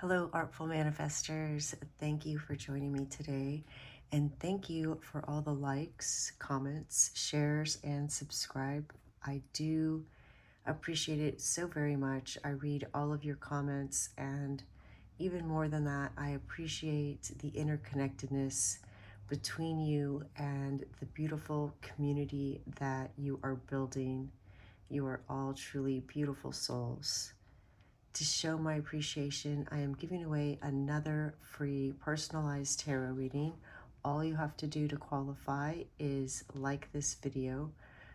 Hello, Artful Manifestors. Thank you for joining me today. And thank you for all the likes, comments, shares, and subscribe. I do appreciate it so very much. I read all of your comments, and even more than that, I appreciate the interconnectedness between you and the beautiful community that you are building. You are all truly beautiful souls. To show my appreciation, I am giving away another free personalized tarot reading. All you have to do to qualify is like this video,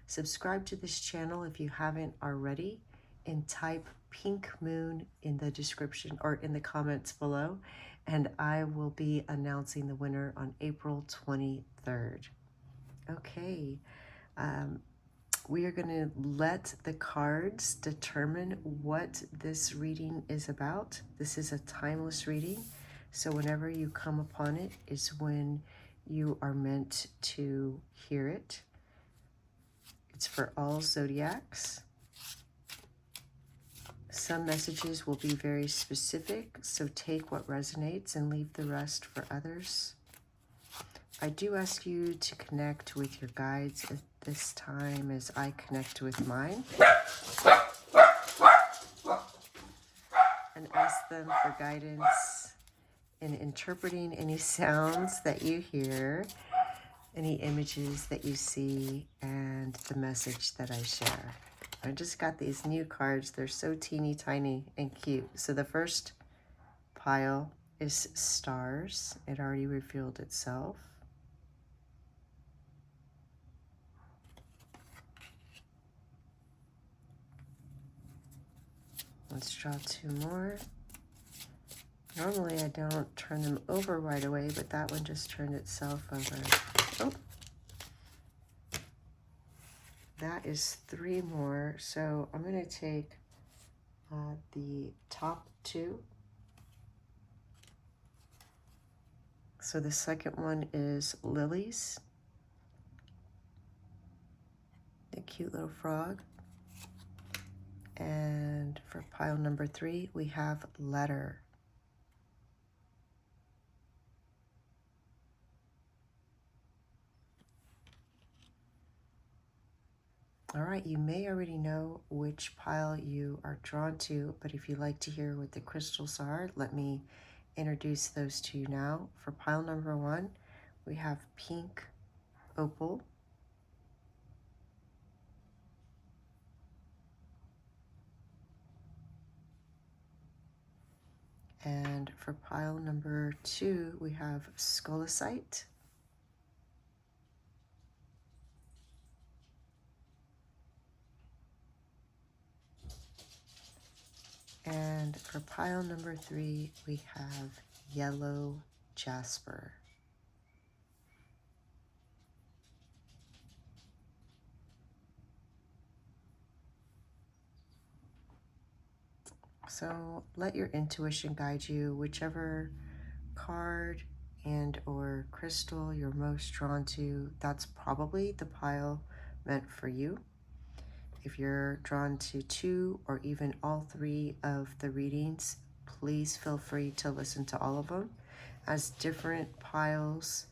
subscribe to this channel if you haven't already, and type Pink Moon in the description or in the comments below, and I will be announcing the winner on April 23rd. Okay. We are going to let the cards determine what this reading is about. This is a timeless reading, so whenever you come upon it is when you are meant to hear it. It's for all zodiacs. Some messages will be very specific, so take what resonates and leave the rest for others. I do ask you to connect with your guides at this time as I connect with mine, and ask them for guidance in interpreting any sounds that you hear, any images that you see, and the message that I share. I just got these new cards. They're so teeny tiny and cute. So the first pile is stars. It already revealed itself. Let's draw two more. Normally I don't turn them over right away, but that one just turned itself over. Oh, that is three more. So I'm going to take the top two. So the second one is Lilies, the cute little frog. And for pile number three, we have Letter. All right, you may already know which pile you are drawn to, but if you'd like to hear what the crystals are, let me introduce those to you now. For pile number one, we have Pink Opal. And for pile number two, we have Scolecite. And for pile number three, we have Yellow Jasper. So let your intuition guide you, whichever card and or crystal you're most drawn to, that's probably the pile meant for you. If you're drawn to two or even all three of the readings, please feel free to listen to all of them, as different piles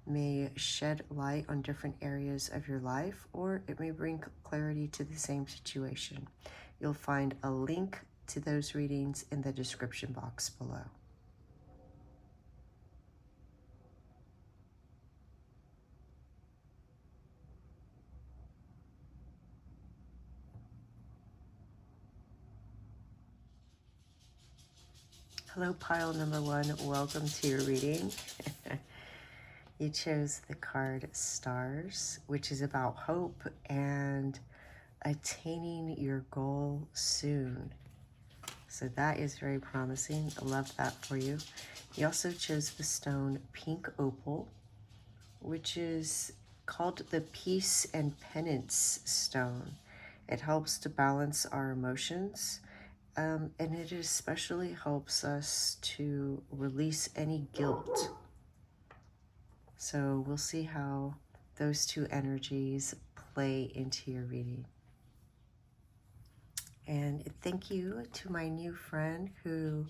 may shed light on different areas of your life, or it may bring clarity to the same situation. You'll find a link to those readings in the description box below. Hello, pile number one. Welcome to your reading. You chose the card Stars, which is about hope and attaining your goal soon. So that is very promising. I love that for you. You also chose the stone Pink Opal, which is called the Peace and Penance Stone. It helps to balance our emotions. And it especially helps us to release any guilt. So we'll see how those two energies play into your reading. And thank you to my new friend who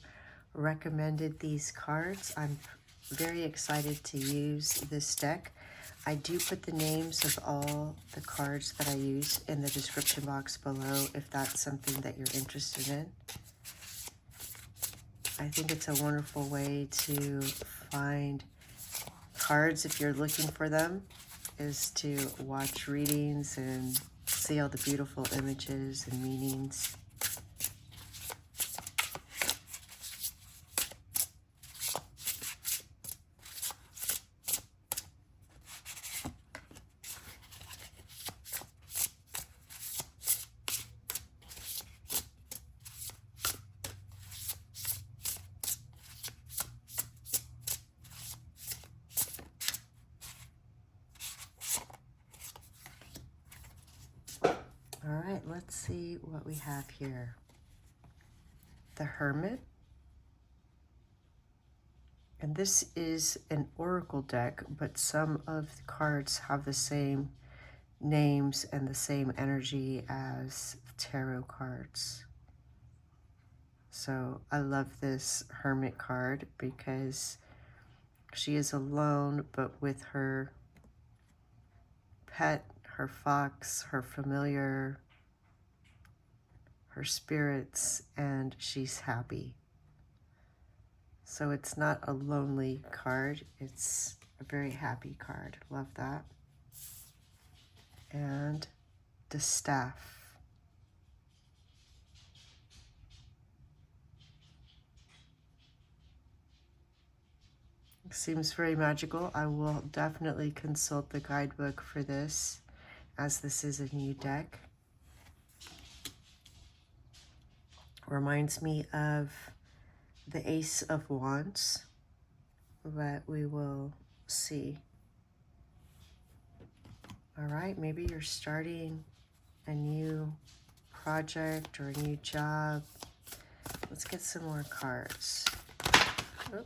recommended these cards. I'm very excited to use this deck. I do put the names of all the cards that I use in the description box below if that's something that you're interested in. I think it's a wonderful way to find cards if you're looking for them, is to watch readings and see all the beautiful images and meanings. All right, let's see what we have here. The Hermit. And this is an oracle deck, but some of the cards have the same names and the same energy as tarot cards. So I love this Hermit card because she is alone, but with her pet, her fox, her familiar, her spirits, and she's happy. So it's not a lonely card, it's a very happy card. Love that. And the Staff. Seems very magical. I will definitely consult the guidebook for this, as this is a new deck. Reminds me of the Ace of Wands, but we will see. All right, maybe you're starting a new project or a new job. Let's get some more cards. Oop.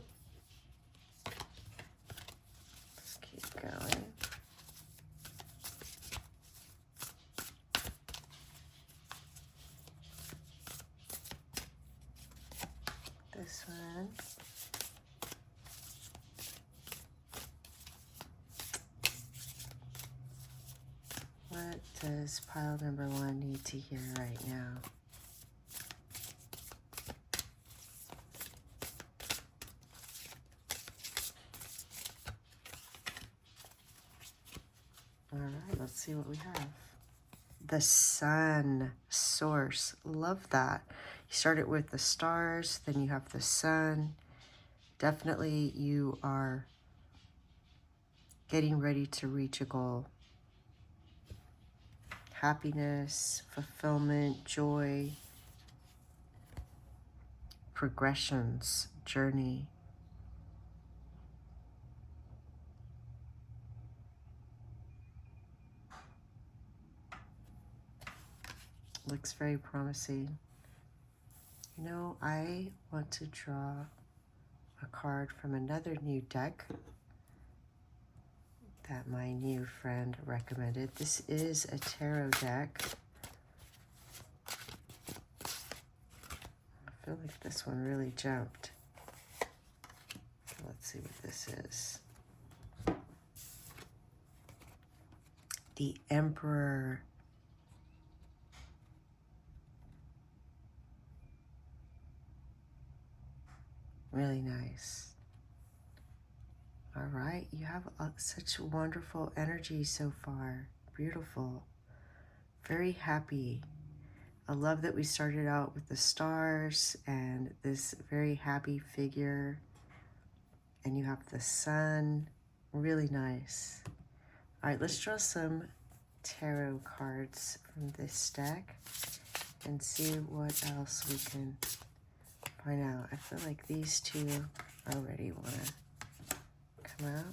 Let's keep going. This one. What does pile number 1 need to hear right now? All right, let's see what we have. The Sun, Source. Love that. You start it with the stars, then you have the sun. Definitely you are getting ready to reach a goal. Happiness, fulfillment, joy, progressions, journey. Looks very promising. You know, I want to draw a card from another new deck that my new friend recommended. This is a tarot deck. I feel like this one really jumped. Let's see what this is. The Emperor. Really nice. All right, you have such wonderful energy so far. Beautiful. Very happy. I love that we started out with the stars and this very happy figure. And you have the sun. Really nice. All right, let's draw some tarot cards from this deck and see what else we can find out. I feel like these two already want to come out.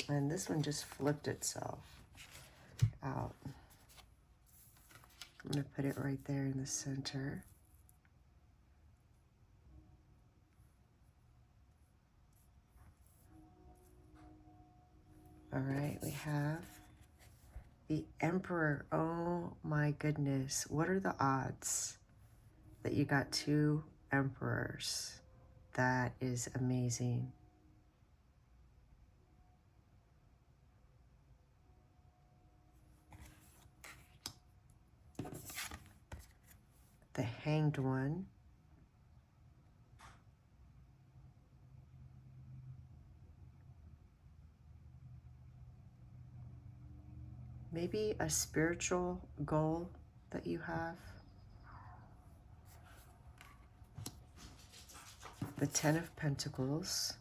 And this one just flipped itself out. I'm going to put it right there in the center. All right, we have the Emperor. Oh my goodness. What are the odds that you got 2 Emperors? That is amazing. The Hanged One. Maybe a spiritual goal that you have. The Ten of Pentacles.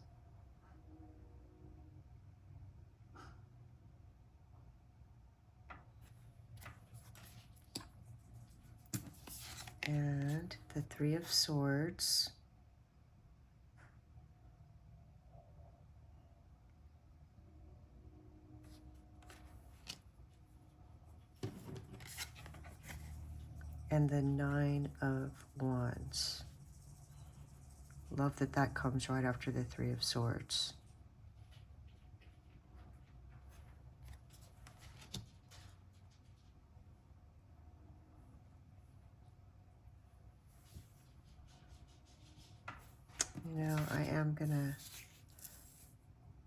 And the Three of Swords. And the Nine of Wands. Love that that comes right after the Three of Swords. You know, I am gonna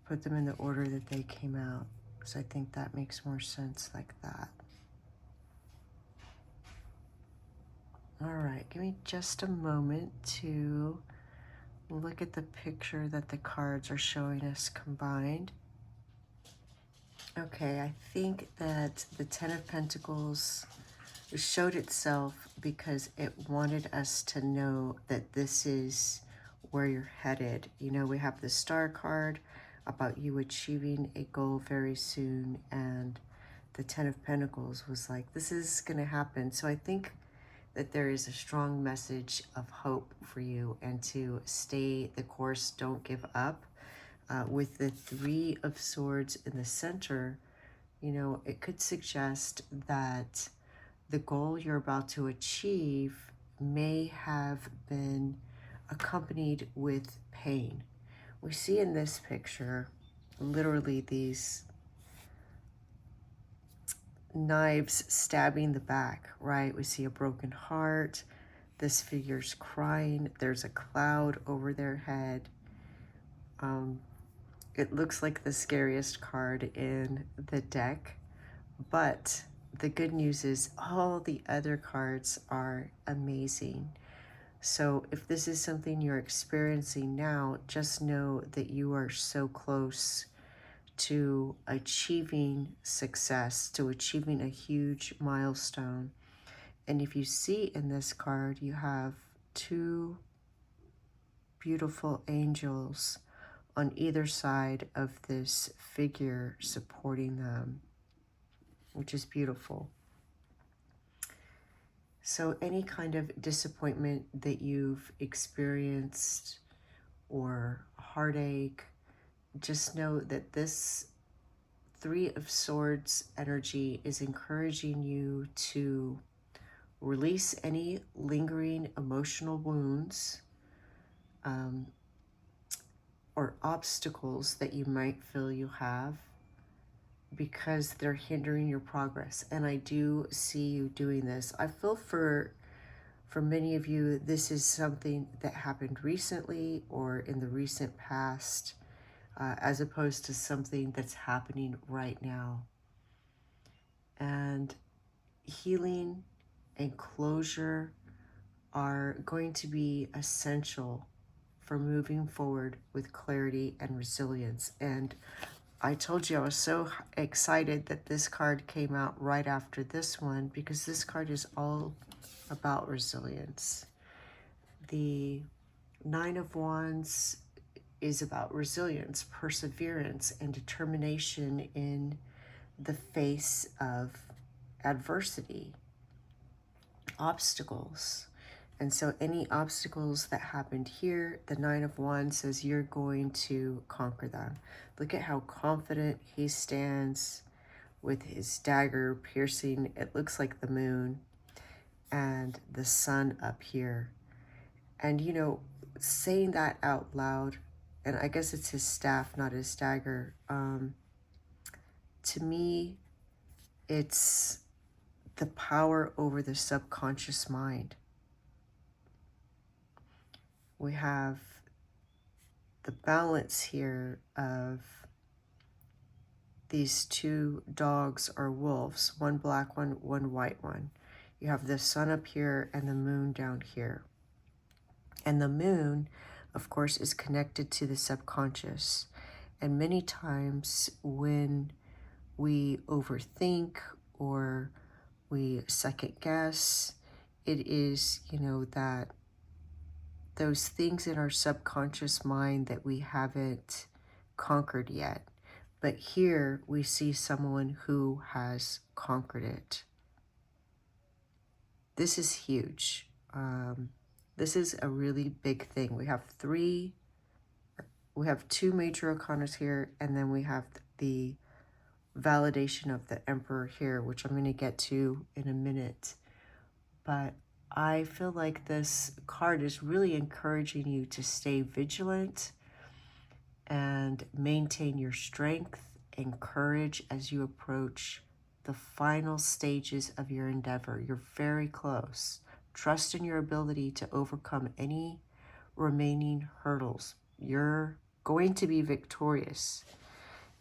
put them in the order that they came out, because I think that makes more sense like that. All right, give me just a moment to look at the picture that the cards are showing us combined. Okay, I think that the Ten of Pentacles showed itself because it wanted us to know that this is where you're headed. You know, we have the Star card about you achieving a goal very soon, and the Ten of Pentacles was like, this is going to happen. So I think that there is a strong message of hope for you, and to stay the course, don't give up. With the Three of Swords in the center, you know, it could suggest that the goal you're about to achieve may have been accompanied with pain. We see in this picture literally these knives stabbing the back, right? We see a broken heart. This figure's crying. There's a cloud over their head. It looks like the scariest card in the deck, but the good news is all the other cards are amazing. So if this is something you're experiencing now, just know that you are so close to achieving success, to achieving a huge milestone. And if you see in this card, you have 2 beautiful angels on either side of this figure supporting them, which is beautiful. So any kind of disappointment that you've experienced or heartache, just know that this Three of Swords energy is encouraging you to release any lingering emotional wounds or obstacles that you might feel you have, because they're hindering your progress. And I do see you doing this. I feel for many of you, this is something that happened recently or in the recent past, as opposed to something that's happening right now. And healing and closure are going to be essential for moving forward with clarity and resilience. And I told you I was so excited that this card came out right after this one, because this card is all about resilience. The Nine of Wands is about resilience, perseverance, and determination in the face of adversity, obstacles. And so any obstacles that happened here, the Nine of Wands says you're going to conquer them. Look at how confident he stands with his dagger piercing, it looks like the moon, and the sun up here. And, you know, saying that out loud, and I guess it's his staff, not his dagger, to me, it's the power over the subconscious mind. We have the balance here of these two dogs or wolves, one black one, one white one. You have the sun up here and the moon down here. And the moon, of course, is connected to the subconscious. And many times when we overthink or we second guess, it is, that those things in our subconscious mind that we haven't conquered yet. But here we see someone who has conquered it. This is huge. This is a really big thing. We have two major arcanas here, and then we have the validation of the Emperor here, which I'm going to get to in a minute. But I feel like this card is really encouraging you to stay vigilant and maintain your strength and courage as you approach the final stages of your endeavor. You're very close. Trust in your ability to overcome any remaining hurdles. You're going to be victorious.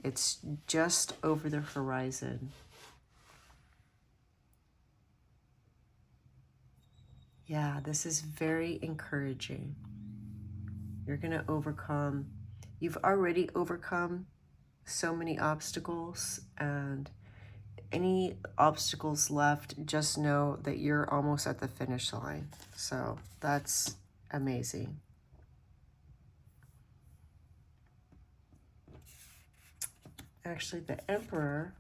It's just over the horizon. Yeah, this is very encouraging. You're going to overcome. You've already overcome so many obstacles, and any obstacles left, just know that you're almost at the finish line. So that's amazing. Actually, the Emperor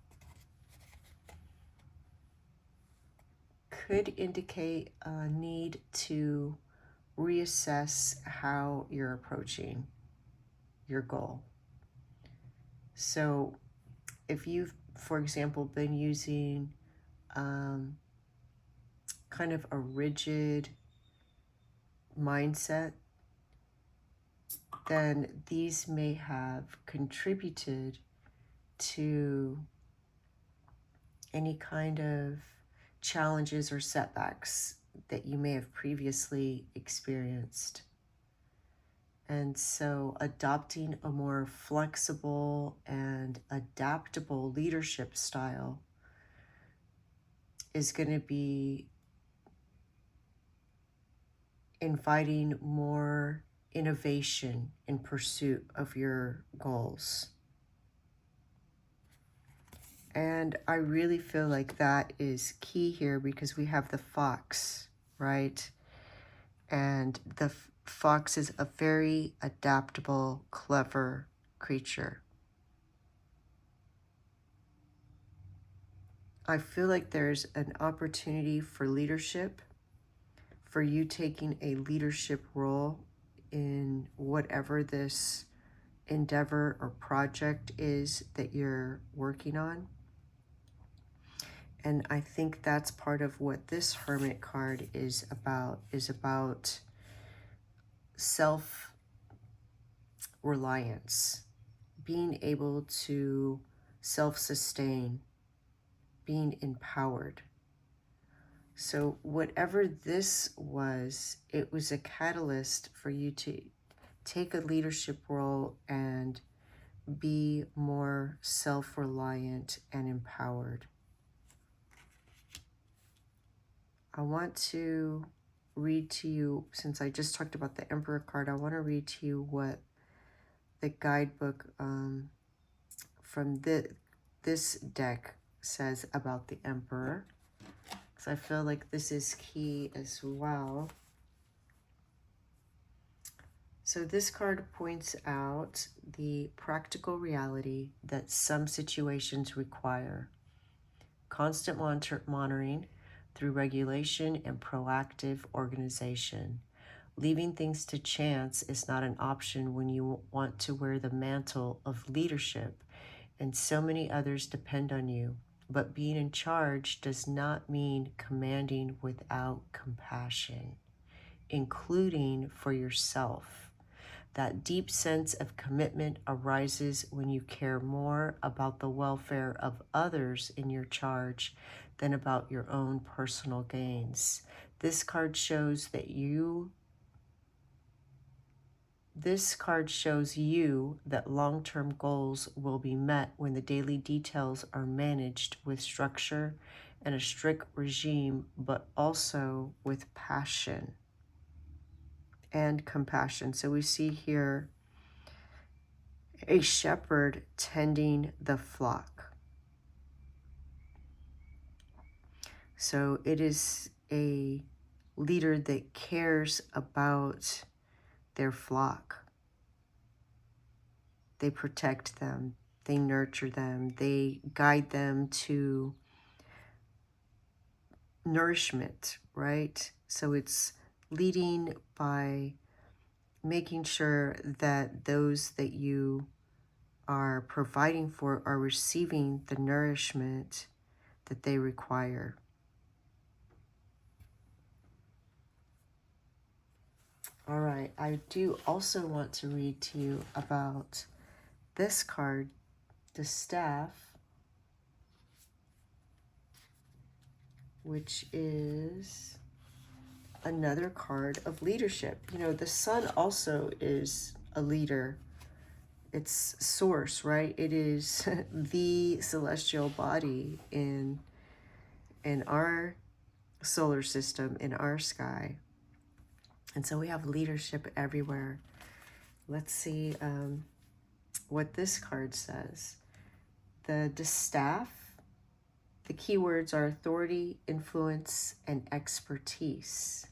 could indicate a need to reassess how you're approaching your goal. So if you've, for example, been using kind of a rigid mindset, then these may have contributed to any kind of challenges or setbacks that you may have previously experienced. And so adopting a more flexible and adaptable leadership style is going to be inviting more innovation in pursuit of your goals. And I really feel like that is key here because we have the fox, right? And the fox is a very adaptable, clever creature. I feel like there's an opportunity for leadership, for you taking a leadership role in whatever this endeavor or project is that you're working on. And I think that's part of what this Hermit card is about self-reliance, being able to self-sustain, being empowered. So whatever this was, it was a catalyst for you to take a leadership role and be more self-reliant and empowered. I want to read to you, since I just talked about the Emperor card, I want to read to you what the guidebook from this deck says about the Emperor, because I feel like this is key as well. So this card points out the practical reality that some situations require constant monitoring through regulation and proactive organization. Leaving things to chance is not an option when you want to wear the mantle of leadership and so many others depend on you. But being in charge does not mean commanding without compassion, including for yourself. That deep sense of commitment arises when you care more about the welfare of others in your charge than about your own personal gains. This card shows that that long-term goals will be met when the daily details are managed with structure and a strict regime, but also with passion and compassion. So we see here a shepherd tending the flock. So it is a leader that cares about their flock. They protect them, they nurture them, they guide them to nourishment, right? So it's leading by making sure that those that you are providing for are receiving the nourishment that they require. All right, I do also want to read to you about this card, the staff, which is another card of leadership. You know, the sun also is a leader. It's source, right? It is the celestial body in our solar system, in our sky. And so we have leadership everywhere. Let's see what this card says. The distaff, the keywords are authority, influence, and expertise.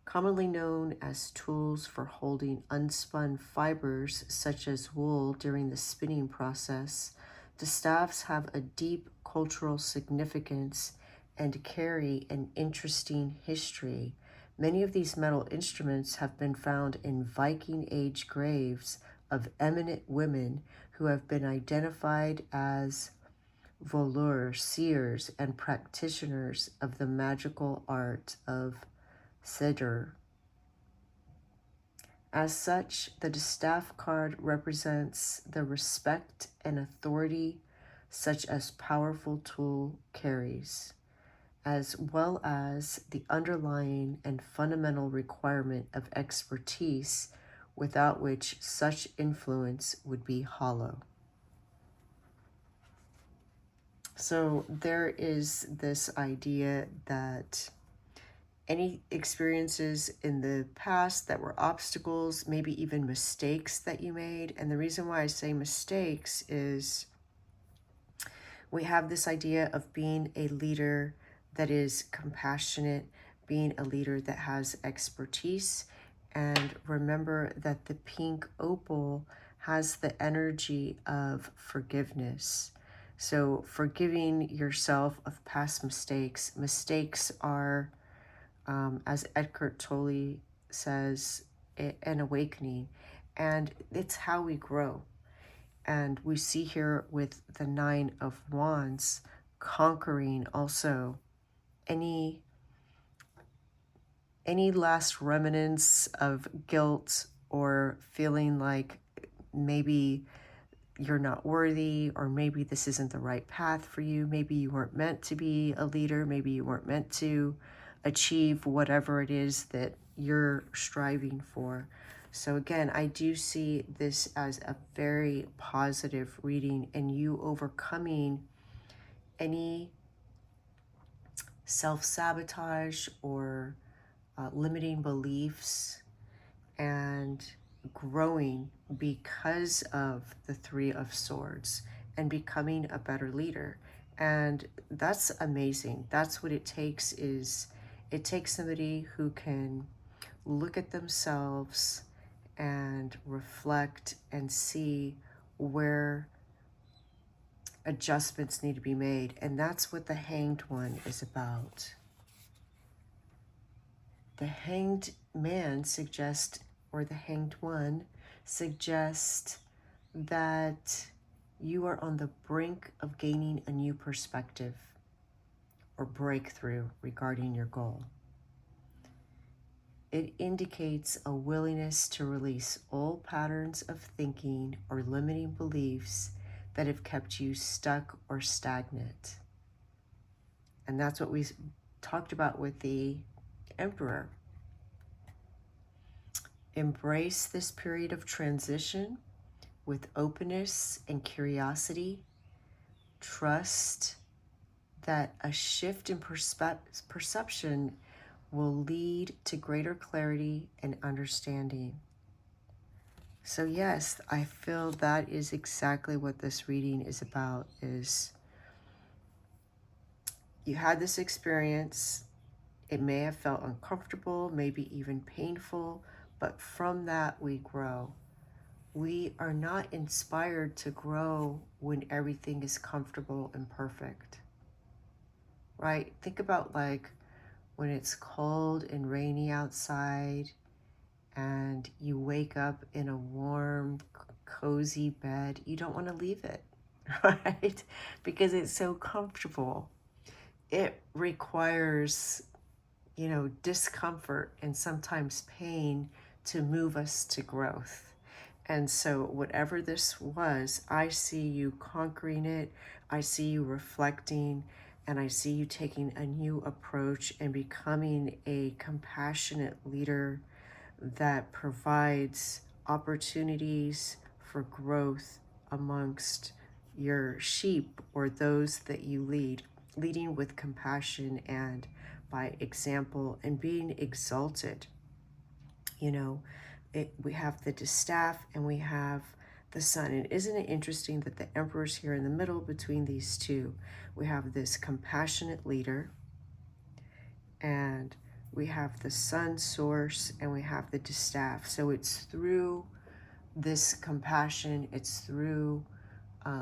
Commonly known as tools for holding unspun fibers such as wool during the spinning process, distaffs have a deep cultural significance and carry an interesting history. Many of these metal instruments have been found in Viking Age graves of eminent women who have been identified as voleurs, seers, and practitioners of the magical art of Cedar. As such, the distaff card represents the respect and authority such as powerful tool carries, as well as the underlying and fundamental requirement of expertise without which such influence would be hollow. So there is this idea that any experiences in the past that were obstacles, maybe even mistakes that you made. And the reason why I say mistakes is we have this idea of being a leader that is compassionate, being a leader that has expertise. And remember that the pink opal has the energy of forgiveness. So forgiving yourself of past mistakes. Mistakes are, as Eckhart Tolle says, an awakening. And it's how we grow. And we see here with the Nine of Wands conquering also any last remnants of guilt or feeling like maybe you're not worthy, or maybe this isn't the right path for you. Maybe you weren't meant to be a leader. Maybe you weren't meant to achieve whatever it is that you're striving for. So again, I do see this as a very positive reading, and you overcoming any self-sabotage or limiting beliefs and growing because of the Three of Swords and becoming a better leader. And that's amazing. That's what it takes. Is it takes somebody who can look at themselves and reflect and see where adjustments need to be made. And that's what the Hanged One is about. The Hanged Man suggests, or the Hanged One suggests, that you are on the brink of gaining a new perspective or breakthrough regarding your goal. It indicates a willingness to release old patterns of thinking or limiting beliefs that have kept you stuck or stagnant. And that's what we talked about with the Emperor. Embrace this period of transition with openness and curiosity. Trust that a shift in perception will lead to greater clarity and understanding. So yes, I feel that is exactly what this reading is about. Is you had this experience, it may have felt uncomfortable, maybe even painful, but from that we grow. We are not inspired to grow when everything is comfortable and perfect, right? Think about like when it's cold and rainy outside and you wake up in a warm, cozy bed. You don't want to leave it, right? Because it's so comfortable. It requires, discomfort and sometimes pain to move us to growth. And so whatever this was, I see you conquering it. I see you reflecting, and I see you taking a new approach and becoming a compassionate leader that provides opportunities for growth amongst your sheep or those that you lead, leading with compassion and by example and being exalted. We have the distaff and we have the sun. And isn't it interesting that the emperor's here in the middle between these two? We have this compassionate leader, and we have the sun source, and we have the distaff. So it's through this compassion, it's through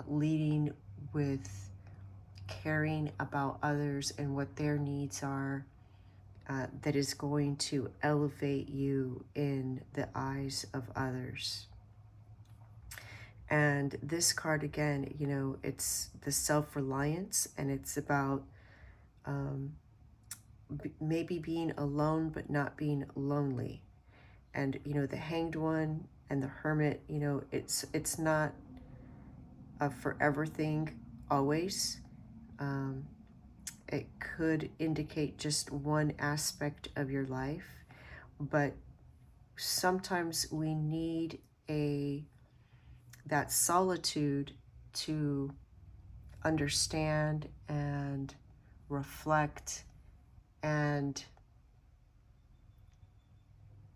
leading with caring about others and what their needs are, that is going to elevate you in the eyes of others. And this card, again, it's the self-reliance, and it's about maybe being alone but not being lonely. And the Hanged One and the Hermit, it's not a forever thing always. It could indicate just one aspect of your life, but sometimes we need that solitude to understand and reflect and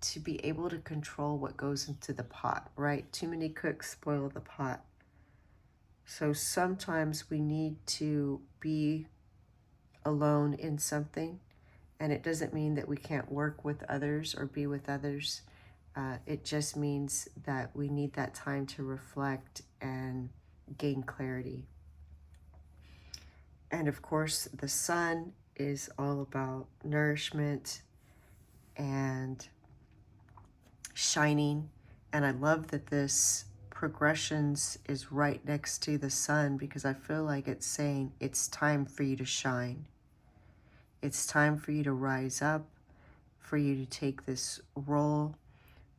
to be able to control what goes into the pot, right? Too many cooks spoil the pot. So sometimes we need to be alone in something, and it doesn't mean that we can't work with others or be with others. It just means that we need that time to reflect and gain clarity. And of course, the sun is all about nourishment and shining. And I love that this progressions is right next to the sun, because I feel like it's saying it's time for you to shine. It's time for you to rise up, for you to take this role,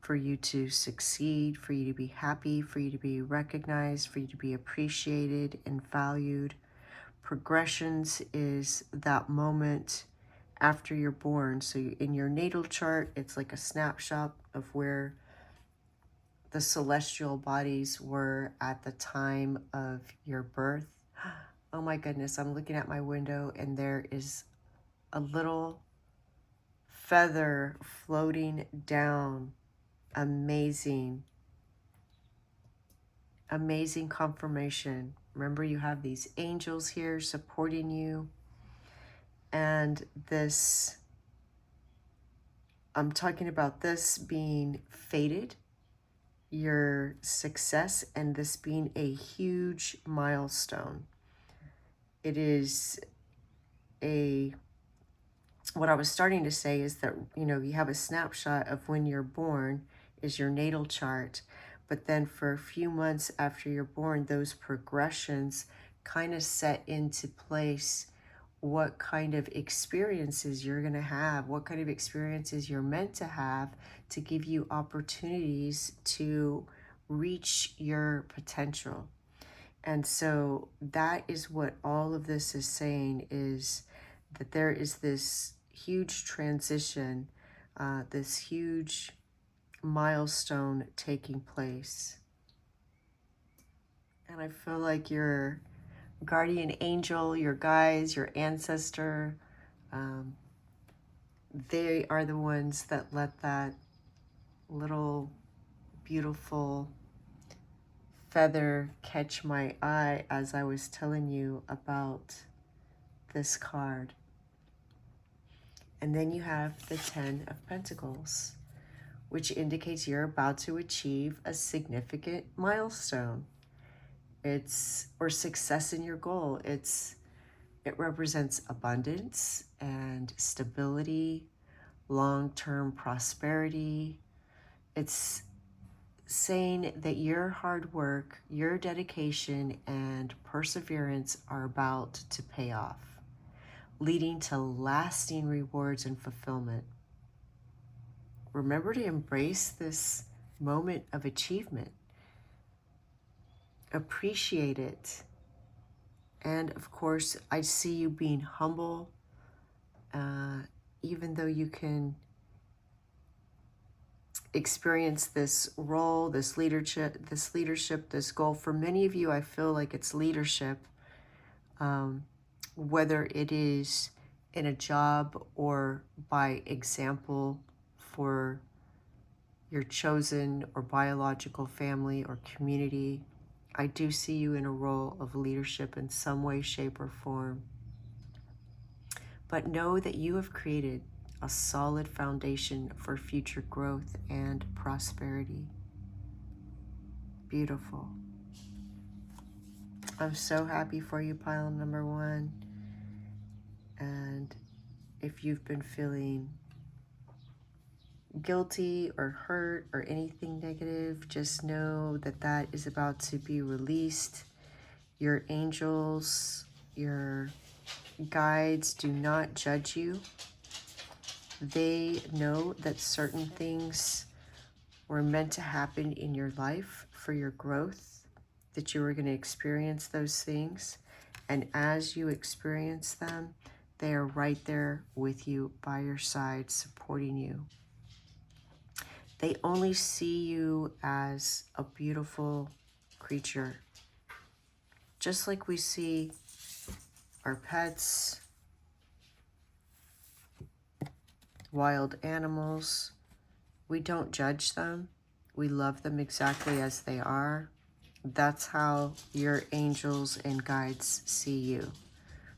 for you to succeed, for you to be happy, for you to be recognized, for you to be appreciated and valued. Progressions is that moment after you're born. So in your natal chart, it's like a snapshot of where the celestial bodies were at the time of your birth. Oh my goodness, I'm looking at my window and there is a little feather floating down. Amazing. Amazing confirmation. Remember, you have these angels here supporting you. And this, I'm talking about this being fated, your success, and this being a huge milestone. It is what I was starting to say is that, you have a snapshot of when you're born is your natal chart, but then for a few months after you're born, those progressions kind of set into place what kind of experiences you're going to have, what kind of experiences you're meant to have to give you opportunities to reach your potential. And so that is what all of this is saying, is that there is this huge transition, this huge milestone taking place. And I feel like your guardian angel, your guides, your ancestor, they are the ones that let that little beautiful feather catch my eye as I was telling you about this card. And then you have the 10 of Pentacles, which indicates you're about to achieve a significant milestone. Or success in your goal. It represents abundance and stability, long-term prosperity. It's saying that your hard work, your dedication, and perseverance are about to pay off, leading to lasting rewards and fulfillment. Remember to embrace this moment of achievement. Appreciate it. And of course, I see you being humble, even though you can experience this role, this leadership, this goal. For many of you, I feel like it's leadership, whether it is in a job or by example for your chosen or biological family or community. I do see you in a role of leadership in some way, shape, or form. But know that you have created a solid foundation for future growth and prosperity. Beautiful. I'm so happy for you, pile number 1. And if you've been feeling guilty or hurt or anything negative, just know that that is about to be released. Your angels, your guides do not judge you. They know that certain things were meant to happen in your life for your growth, that you were going to experience those things. And as you experience them, they are right there with you, by your side, supporting you. They only see you as a beautiful creature, just like we see our pets, wild animals. We don't judge them. We love them exactly as they are. That's how your angels and guides see you,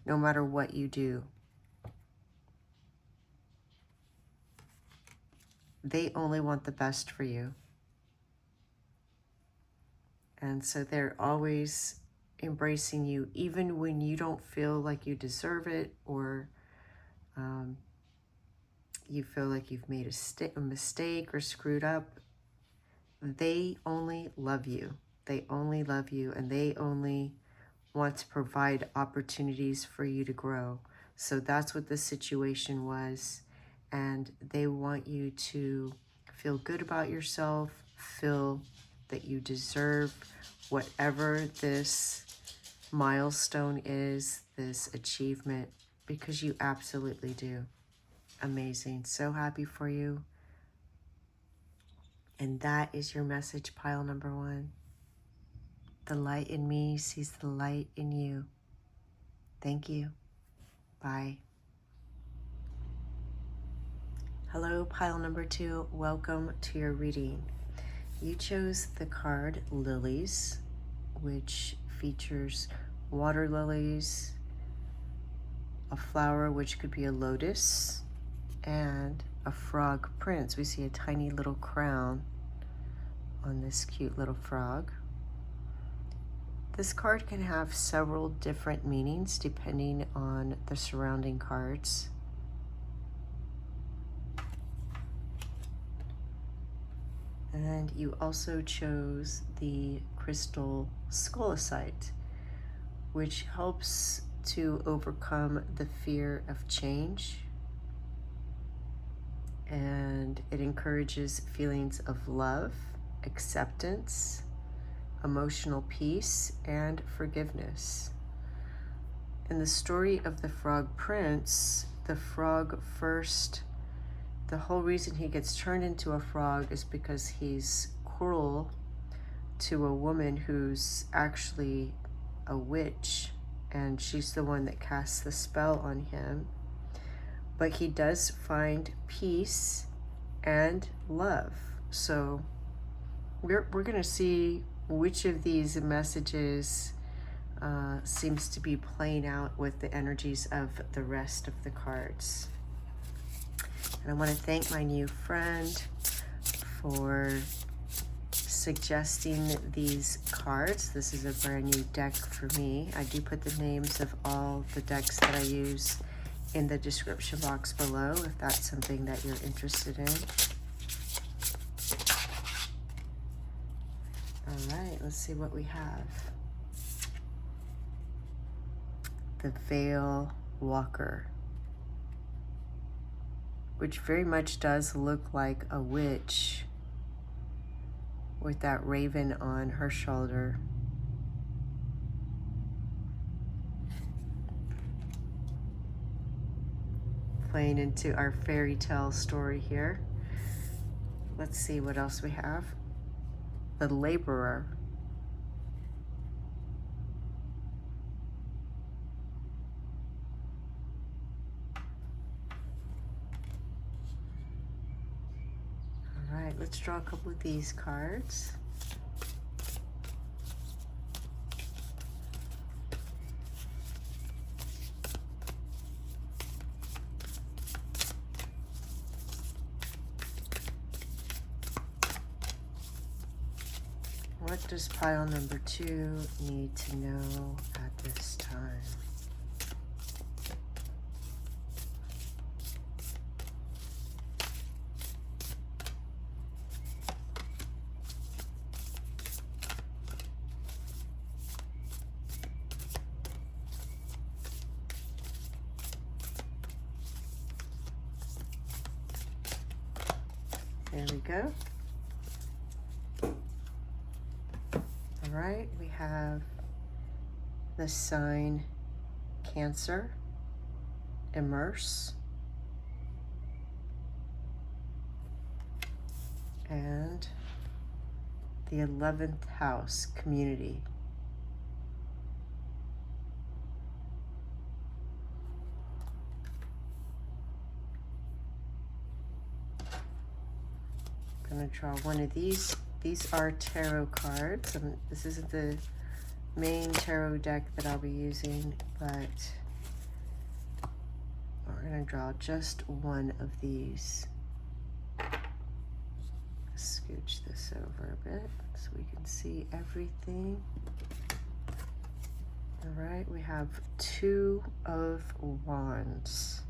no matter what you do. They only want the best for you. And so they're always embracing you, even when you don't feel like you deserve it, or you feel like you've made a mistake or screwed up. They only love you. They only love you, and they only want to provide opportunities for you to grow. So that's what this situation was. And they want you to feel good about yourself, feel that you deserve whatever this milestone is, this achievement, because you absolutely do. Amazing. So happy for you. And that is your message, pile number 1. The light in me sees the light in you. Thank you. Bye. Hello, pile number 2. Welcome to your reading. You chose the card Lilies, which features water lilies, a flower which could be a lotus, and a frog prince. We see a tiny little crown on this cute little frog. This card can have several different meanings depending on the surrounding cards. And you also chose the crystal scolecite, which helps to overcome the fear of change. And it encourages feelings of love, acceptance, emotional peace, and forgiveness. In the story of the Frog Prince, the frog first, the whole reason he gets turned into a frog is because he's cruel to a woman who's actually a witch, and she's the one that casts the spell on him. But he does find peace and love. So we're going to see which of these messages seems to be playing out with the energies of the rest of the cards. And I want to thank my new friend for suggesting these cards. This is a brand new deck for me. I do put the names of all the decks that I use in the description box below if that's something that you're interested in. All right, let's see what we have. The Veil Walker, which very much does look like a witch with that raven on her shoulder. Playing into our fairy tale story here. Let's see what else we have. The Laborer. All right, let's draw a couple of these cards. What does pile number 2 need to know at this time? There we go. All right, we have the sign Cancer, Immerse, and the 11th house, Community. I'm going to draw one of these. These are tarot cards. This isn't the main tarot deck that I'll be using, but we're going to draw just one of these. Scooch this over a bit so we can see everything. All right, we have 2 of Wands.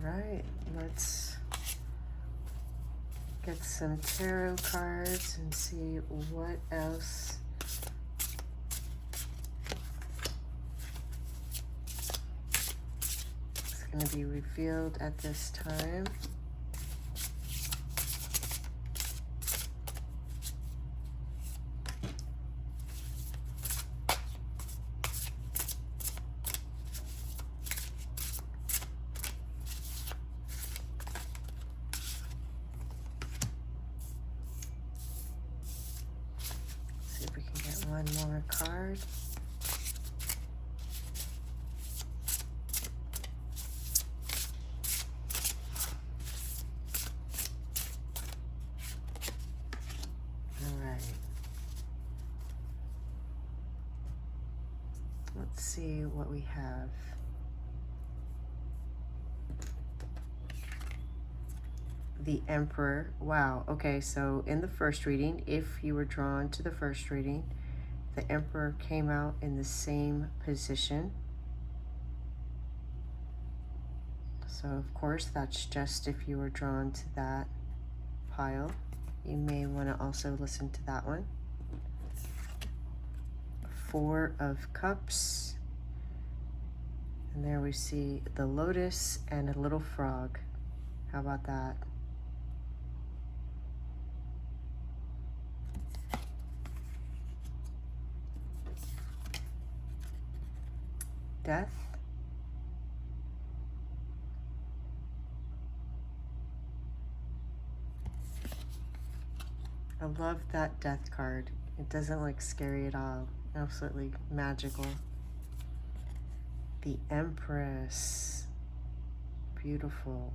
Right, let's get some tarot cards and see what else is going to be revealed at this time. One more card. All right. Let's see what we have. The Emperor. Wow. Okay, so in the first reading, if you were drawn to the first reading, the Emperor came out in the same position. So of course, that's just if you were drawn to that pile. You may want to also listen to that one. Four of Cups. And there we see the lotus and a little frog. How about that? Death. I love that death card. It doesn't look scary at all. Absolutely magical. The Empress. Beautiful.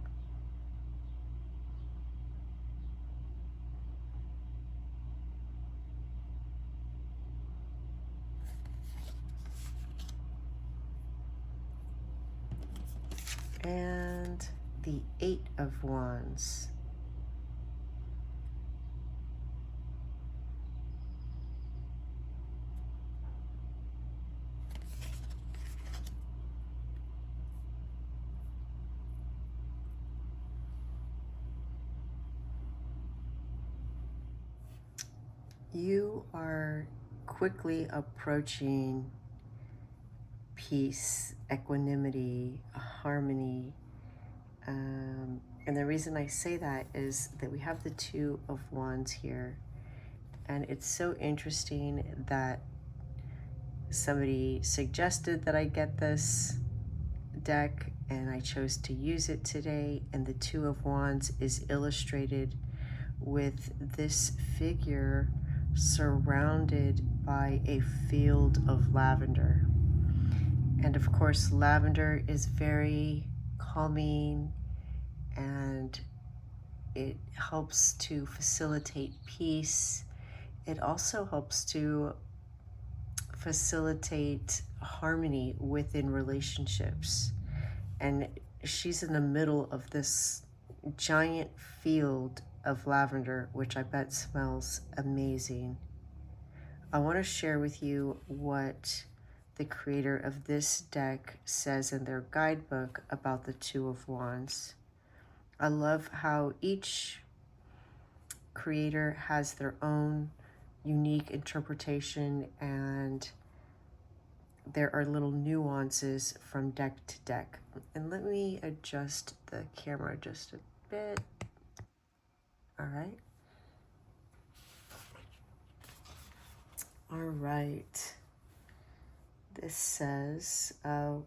And the Eight of Wands. You are quickly approaching peace, equanimity, harmony. And the reason I say that is that we have the Two of Wands here. And it's so interesting that somebody suggested that I get this deck, and I chose to use it today. And the Two of Wands is illustrated with this figure surrounded by a field of lavender. And of course, lavender is very calming, and it helps to facilitate peace. It also helps to facilitate harmony within relationships. And she's in the middle of this giant field of lavender, which I bet smells amazing. I want to share with you what the creator of this deck says in their guidebook about the Two of Wands. I love how each creator has their own unique interpretation, and there are little nuances from deck to deck. And let me adjust the camera just a bit. All right. All right. This says,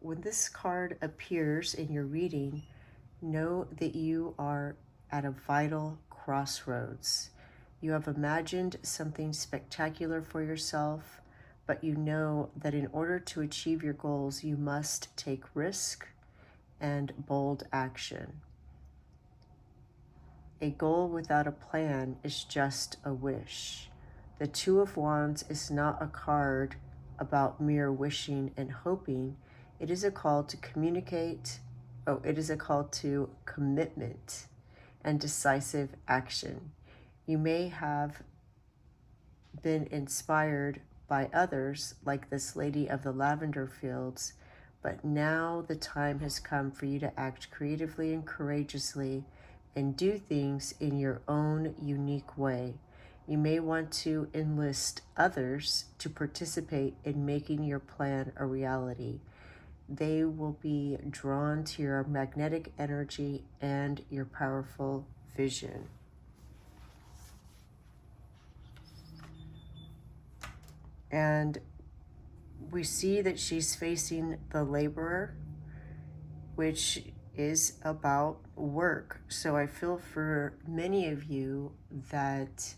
when this card appears in your reading, know that you are at a vital crossroads. You have imagined something spectacular for yourself, but you know that in order to achieve your goals, you must take risk and bold action. A goal without a plan is just a wish. The Two of Wands is not a card about mere wishing and hoping. It is a call to communicate. It is a call to commitment and decisive action. You may have been inspired by others, like this lady of the lavender fields, but now the time has come for you to act creatively and courageously and do things in your own unique way. You may want to enlist others to participate in making your plan a reality. They will be drawn to your magnetic energy and your powerful vision. And we see that she's facing the Laborer, which is about work. So I feel for many of you that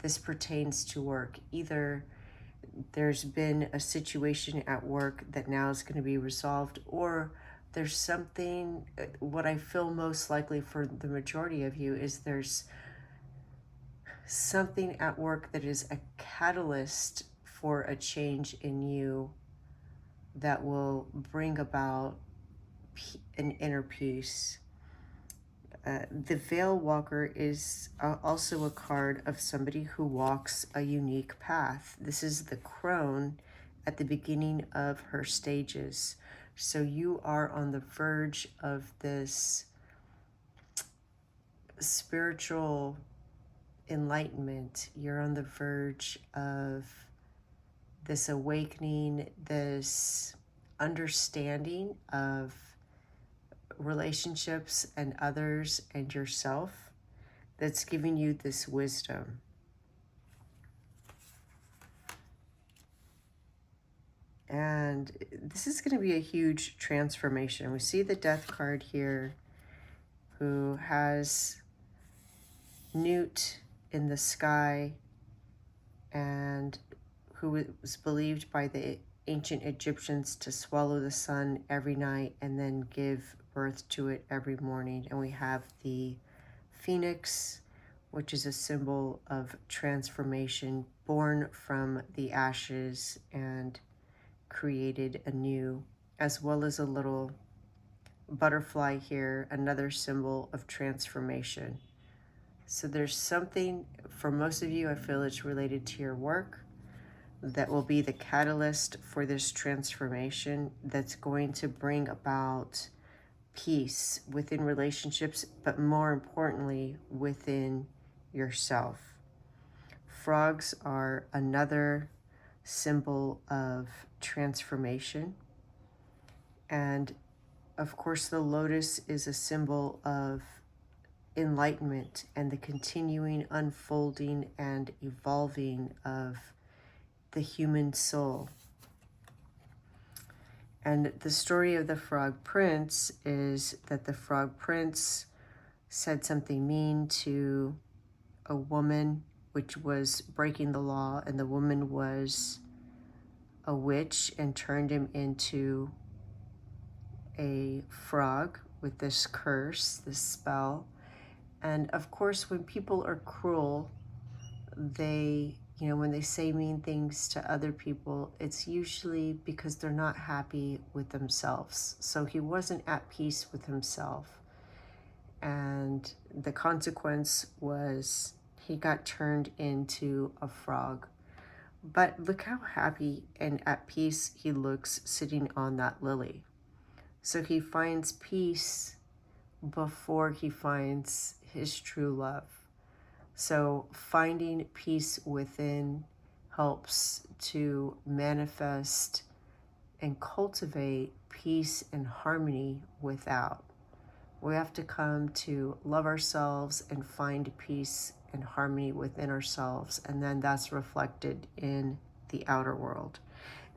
this pertains to work. Either there's been a situation at work that now is going to be resolved, or there's something, what I feel most likely for the majority of you is there's something at work that is a catalyst for a change in you that will bring about an inner peace. The Veil Walker is also a card of somebody who walks a unique path. This is the crone at the beginning of her stages. So you are on the verge of this spiritual enlightenment. You're on the verge of this awakening, this understanding of relationships and others and yourself that's giving you this wisdom. And this is going to be a huge transformation. We see the Death card here, who has Newt in the sky, and who was believed by the ancient Egyptians to swallow the sun every night and then give birth to it every morning. And we have the Phoenix, which is a symbol of transformation, born from the ashes and created anew, as well as a little butterfly here, another symbol of transformation. So there's something, for most of you, I feel it's related to your work, that will be the catalyst for this transformation that's going to bring about peace within relationships, but more importantly, within yourself. Frogs are another symbol of transformation. And of course, the lotus is a symbol of enlightenment and the continuing unfolding and evolving of the human soul. And the story of the Frog Prince is that the Frog Prince said something mean to a woman, which was breaking the law, and the woman was a witch and turned him into a frog with this curse, this spell. And of course, when people are cruel, they, when they say mean things to other people, it's usually because they're not happy with themselves. So he wasn't at peace with himself. And the consequence was he got turned into a frog. But look how happy and at peace he looks sitting on that lily. So he finds peace before he finds his true love. So finding peace within helps to manifest and cultivate peace and harmony without. We have to come to love ourselves and find peace and harmony within ourselves, and then that's reflected in the outer world.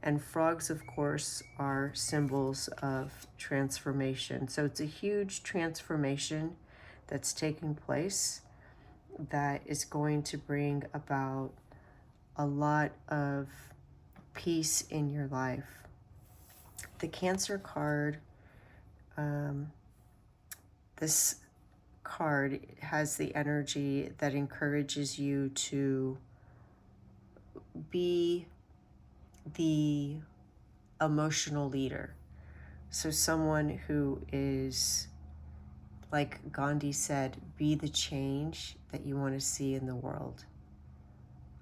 And frogs, of course, are symbols of transformation. So it's a huge transformation that's taking place that is going to bring about a lot of peace in your life. The Cancer card, this card has the energy that encourages you to be the emotional leader. So someone who is, like Gandhi said, be the change that you want to see in the world.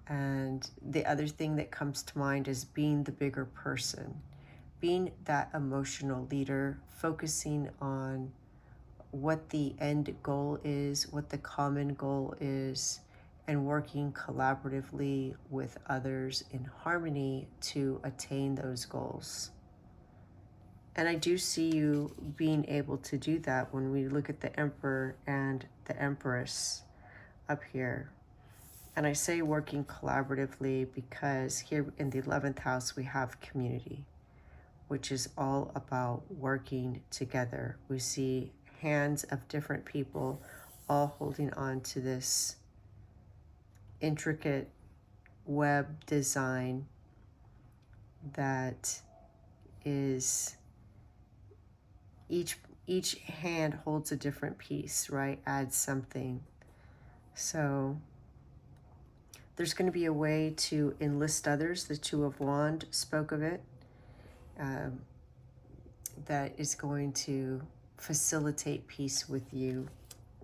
And the other thing that comes to mind is being the bigger person, being that emotional leader, focusing on what the end goal is, what the common goal is, and working collaboratively with others in harmony to attain those goals. And I do see you being able to do that when we look at the Emperor and the Empress up here. And I say working collaboratively because here in the 11th house we have community, which is all about working together. We see hands of different people all holding on to this intricate web design that is each hand holds a different piece, right? Adds something. So there's going to be a way to enlist others. The Two of Wands spoke of it. That is going to facilitate peace with you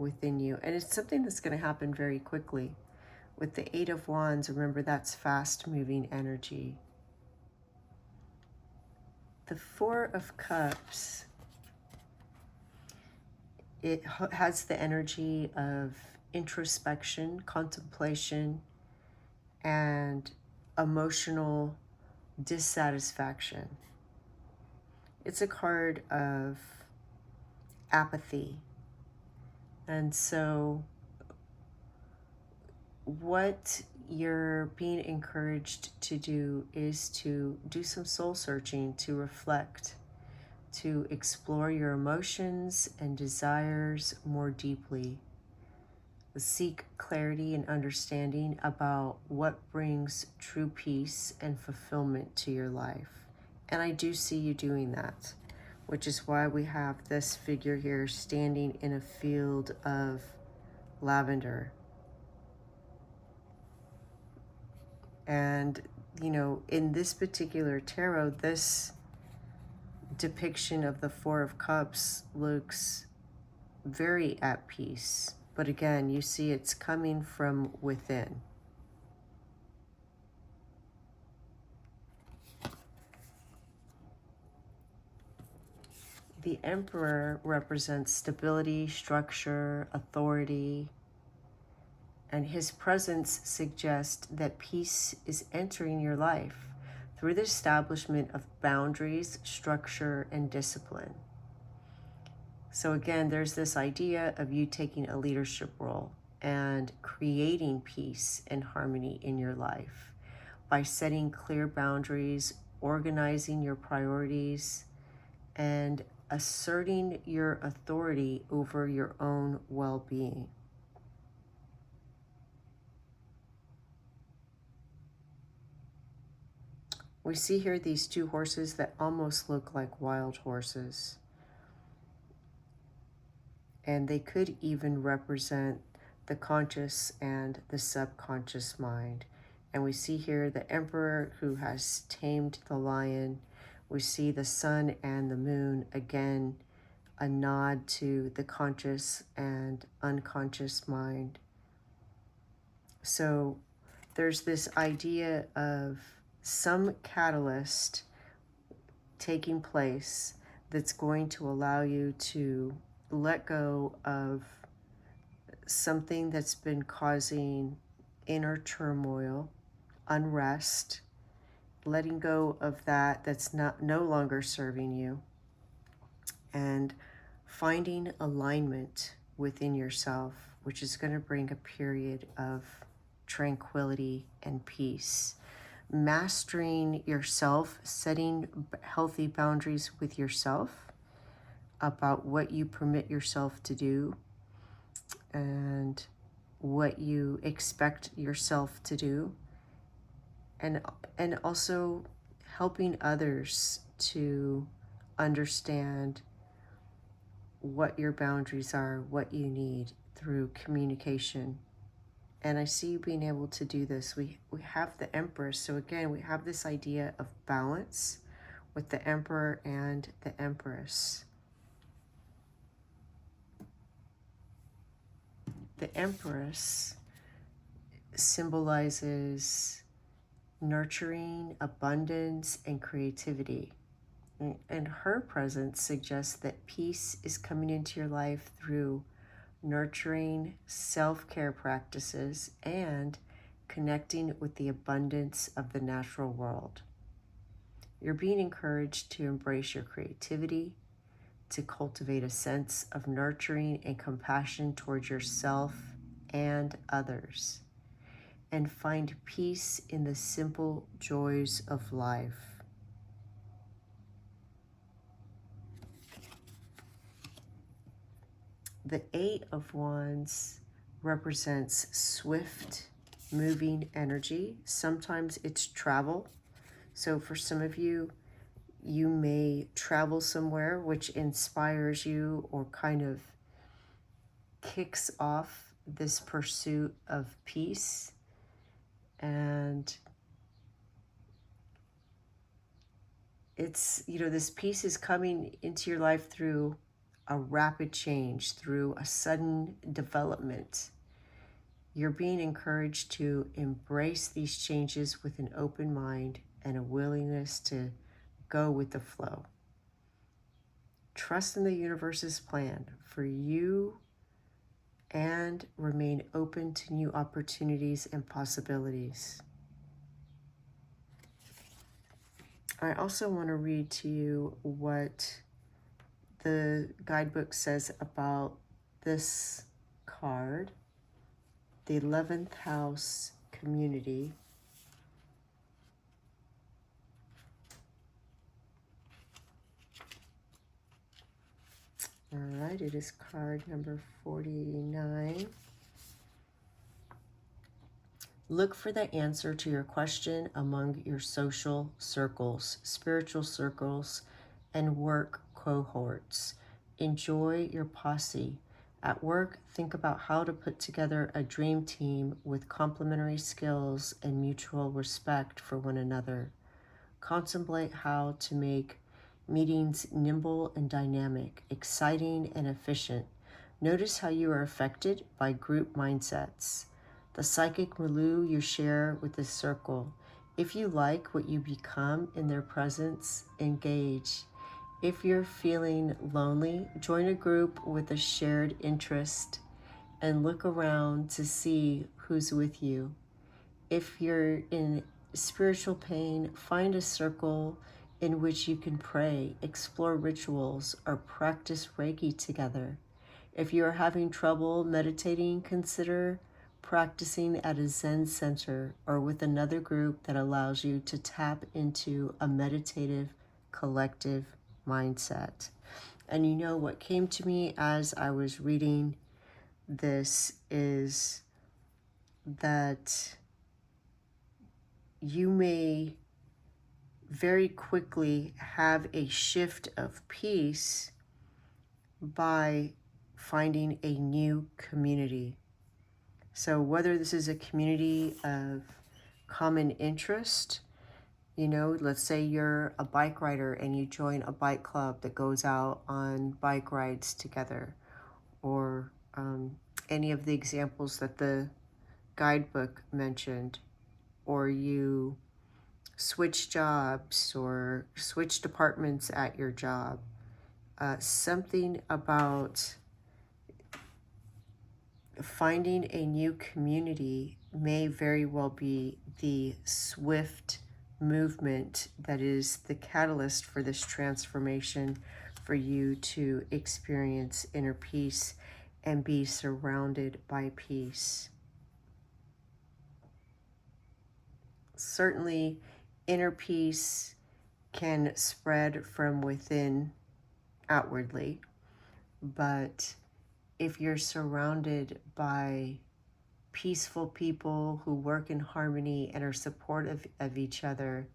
within you. And it's something that's going to happen very quickly. With the Eight of Wands, remember that's fast-moving energy. The Four of Cups, it has the energy of introspection, contemplation, and emotional dissatisfaction. It's a card of apathy. And so what you're being encouraged to do is to do some soul searching, to reflect, to explore your emotions and desires more deeply. Seek clarity and understanding about what brings true peace and fulfillment to your life. And I do see you doing that, which is why we have this figure here standing in a field of lavender. And, you know, in this particular tarot, this depiction of the Four of Cups looks very at peace. But again, you see it's coming from within. The Emperor represents stability, structure, authority, and his presence suggests that peace is entering your life through the establishment of boundaries, structure, and discipline. So again, there's this idea of you taking a leadership role and creating peace and harmony in your life by setting clear boundaries, organizing your priorities, and asserting your authority over your own well-being. We see here these two horses that almost look like wild horses. And they could even represent the conscious and the subconscious mind. And we see here the Emperor who has tamed the lion. We see the sun and the moon, again, a nod to the conscious and unconscious mind. So there's this idea of some catalyst taking place that's going to allow you to let go of something that's been causing inner turmoil, unrest, letting go of that that's no longer serving you, and finding alignment within yourself, which is going to bring a period of tranquility and peace. Mastering yourself, setting healthy boundaries with yourself about what you permit yourself to do and what you expect yourself to do, and also helping others to understand what your boundaries are, what you need through communication. And I see you being able to do this. We have the Empress. So again, we have this idea of balance with the Emperor and the Empress. The Empress symbolizes nurturing, abundance, and creativity. And her presence suggests that peace is coming into your life through nurturing self-care practices and connecting with the abundance of the natural world. You're being encouraged to embrace your creativity, to cultivate a sense of nurturing and compassion towards yourself and others, and find peace in the simple joys of life. The Eight of Wands represents swift, moving energy. Sometimes it's travel. So for some of you, you may travel somewhere which inspires you or kind of kicks off this pursuit of peace. And it's, you know, this peace is coming into your life through a rapid change, through a sudden development. You're being encouraged to embrace these changes with an open mind and a willingness to go with the flow. Trust in the universe's plan for you and remain open to new opportunities and possibilities. I also want to read to you what the guidebook says about this card, the 11th house community. All right, it is card number 49. Look for the answer to your question among your social circles, spiritual circles, and work cohorts. Enjoy your posse. At work, think about how to put together a dream team with complementary skills and mutual respect for one another. Contemplate how to make meetings nimble and dynamic, exciting and efficient. Notice how you are affected by group mindsets. The psychic milieu you share with this circle. If you like what you become in their presence, engage. If you're feeling lonely, join a group with a shared interest and look around to see who's with you. If you're in spiritual pain, find a circle in which you can pray, explore rituals, or practice Reiki together. If you are having trouble meditating, consider practicing at a Zen center or with another group that allows you to tap into a meditative, collective mindset. And you know what came to me as I was reading this is that you may very quickly have a shift of peace by finding a new community. So whether this is a community of common interest, you know, let's say you're a bike rider and you join a bike club that goes out on bike rides together, or any of the examples that the guidebook mentioned, or you switch jobs or switch departments at your job. Something about finding a new community may very well be the swift movement that is the catalyst for this transformation, for you to experience inner peace and be surrounded by peace. Certainly, inner peace can spread from within outwardly, but if you're surrounded by peaceful people who work in harmony and are supportive of each other,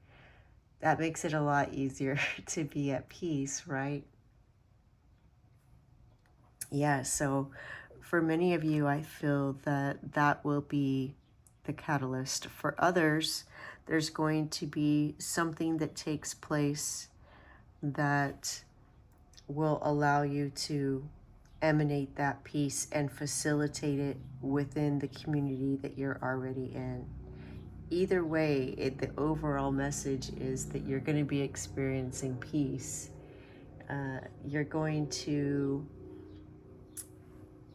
that makes it a lot easier to be at peace, right? Yeah, so for many of you, I feel that that will be the catalyst. For others, there's going to be something that takes place that will allow you to emanate that peace and facilitate it within the community that you're already in. Either way, the overall message is that you're going to be experiencing peace. You're going to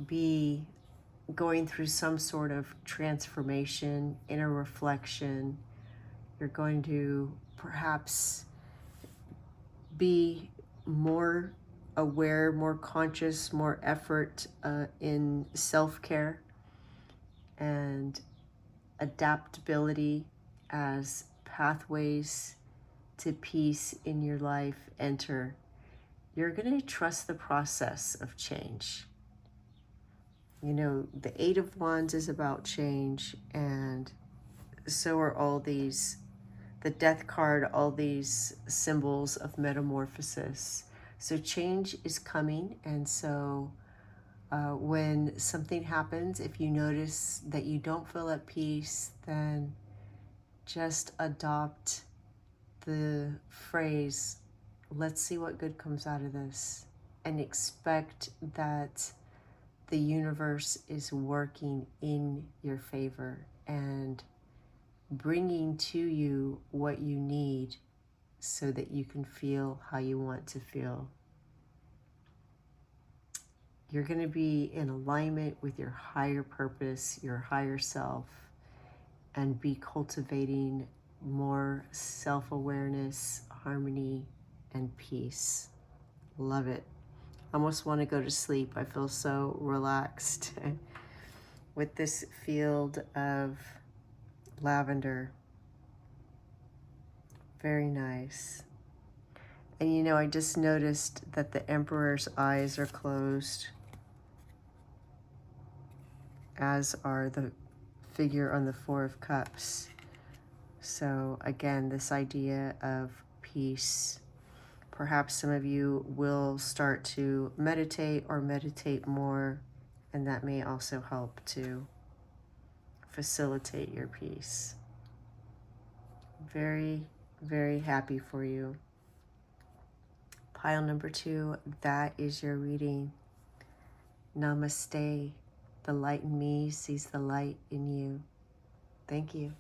be going through some sort of transformation, inner reflection. You're going to perhaps be more aware, more conscious, more effort in self-care and adaptability as pathways to peace in your life enter. You're going to trust the process of change. You know, the Eight of Wands is about change, and so are all these, the Death card, all these symbols of metamorphosis. So change is coming, and so when something happens, if you notice that you don't feel at peace, then just adopt the phrase, let's see what good comes out of this. and expect that the universe is working in your favor and bringing to you what you need so that you can feel how you want to feel. You're going to be in alignment with your higher purpose, your higher self, and be cultivating more self-awareness, harmony, and peace. Love it. I almost want to go to sleep. I feel so relaxed with this field of lavender. Very nice. And you know, I just noticed that the Emperor's eyes are closed, as are the figure on the Four of Cups. So again, this idea of peace. Perhaps some of you will start to meditate or meditate more, and that may also help to facilitate your peace. Very, very happy for you. Pile number 2, that is your reading. Namaste. The light in me sees the light in you. Thank you.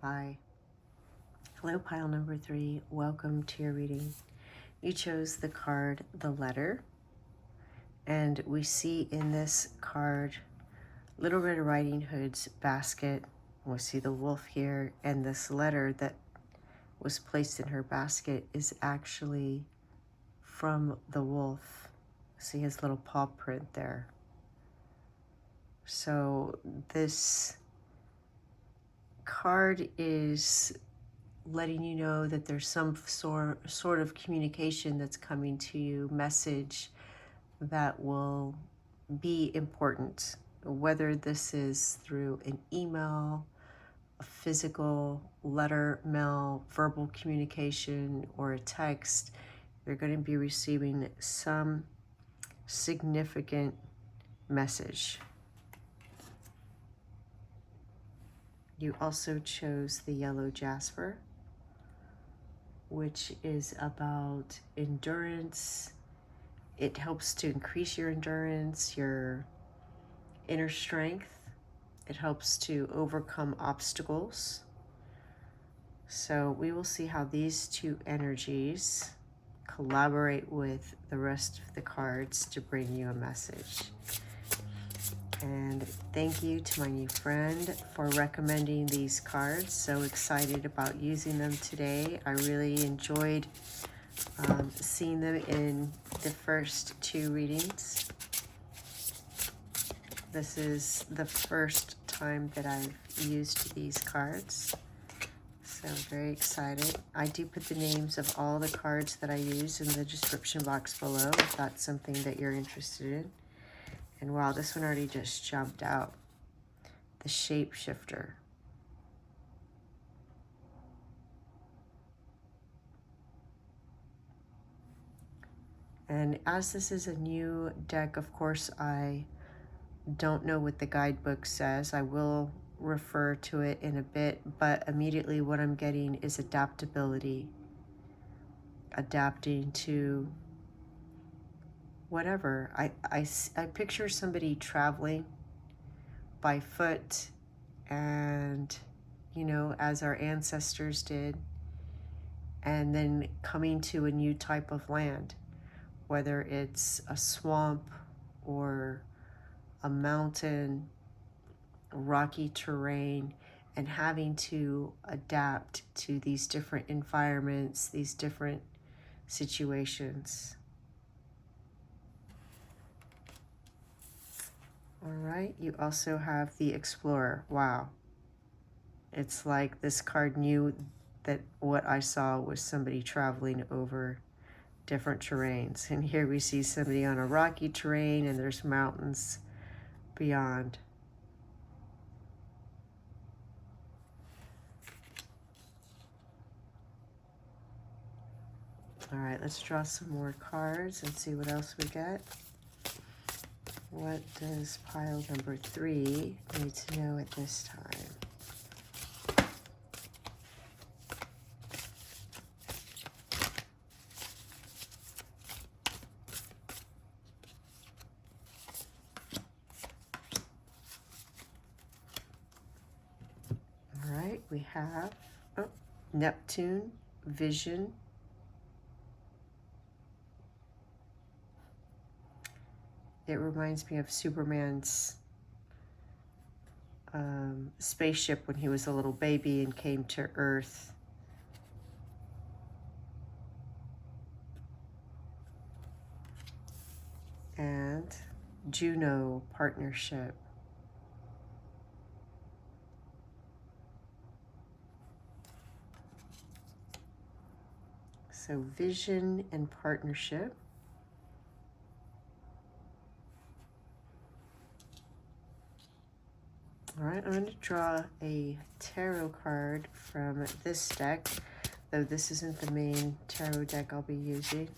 Bye. Hello, pile number 3. Welcome to your reading. You chose the card, the letter. And we see in this card, Little Red Riding Hood's basket. We see the wolf here. And this letter that was placed in her basket is actually from the wolf. See his little paw print there. So this card is letting you know that there's some sort of communication that's coming to you, message that will be important, whether this is through an email, a physical letter, mail, verbal communication, or a text. You're going to be receiving some significant message. You also chose the yellow jasper, which is about endurance. It helps to increase your endurance, your inner strength. It helps to overcome obstacles. So we will see how these two energies collaborate with the rest of the cards to bring you a message. And thank you to my new friend for recommending these cards. So excited about using them today. I really enjoyed seeing them in the first 2 readings. This is the first time that I've used these cards. So very excited. I do put the names of all the cards that I use in the description box below if that's something that you're interested in. And wow, this one already just jumped out. The Shapeshifter. And as this is a new deck, of course, I don't know what the guidebook says. I will refer to it in a bit, but immediately what I'm getting is adaptability. Adapting to whatever. I picture somebody traveling by foot and, you know, as our ancestors did, and then coming to a new type of land, whether it's a swamp or a mountain, rocky terrain, and having to adapt to these different environments, these different situations. All right, you also have the Explorer. Wow. It's like this card knew that what I saw was somebody traveling over different terrains. And here we see somebody on a rocky terrain and there's mountains beyond. All right, let's draw some more cards and see what else we get. What does pile number 3 need to know at this time? have Neptune, vision. It reminds me of Superman's spaceship when he was a little baby and came to Earth. And Juno, partnership. So vision and partnership. All right, I'm going to draw a tarot card from this deck, though this isn't the main tarot deck I'll be using.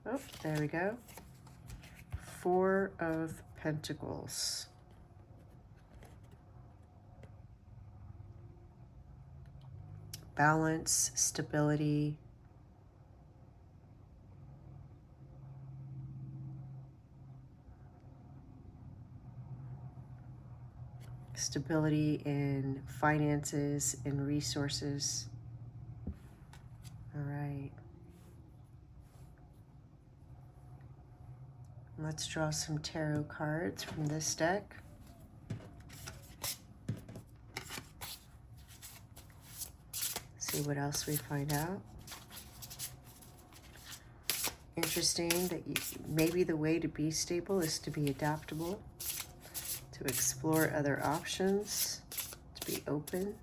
Oh, there we go. Four of Pentacles. Balance, stability. Stability in finances and resources. All right. Let's draw some tarot cards from this deck. See what else we find out. Interesting that maybe the way to be stable is to be adaptable, to explore other options, to be open.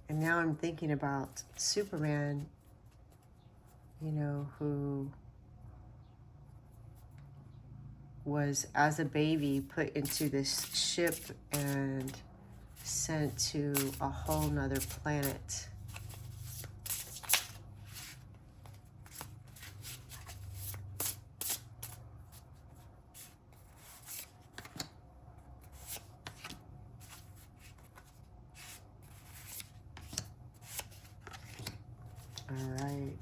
And now I'm thinking about Superman, you know, who was, as a baby, put into this ship and sent to a whole nother planet. All right.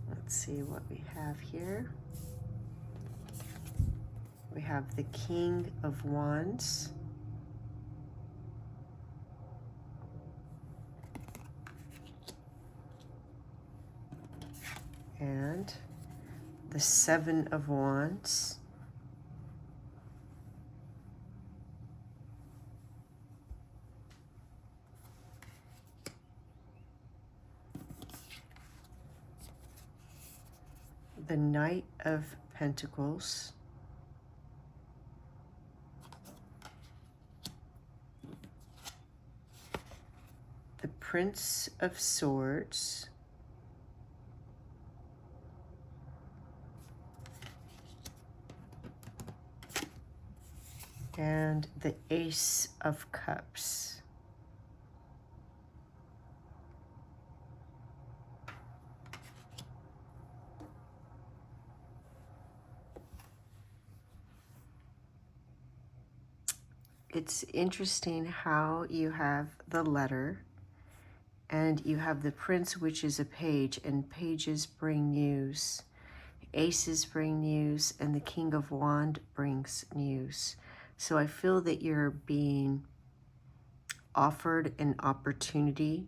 Let's see what we have here. We have the King of Wands. And the Seven of Wands. The Knight of Pentacles. The Prince of Swords. And the Ace of Cups. It's interesting how you have the letter and you have the Prince, which is a page, and pages bring news. Aces bring news, and the King of Wands brings news. So I feel that you're being offered an opportunity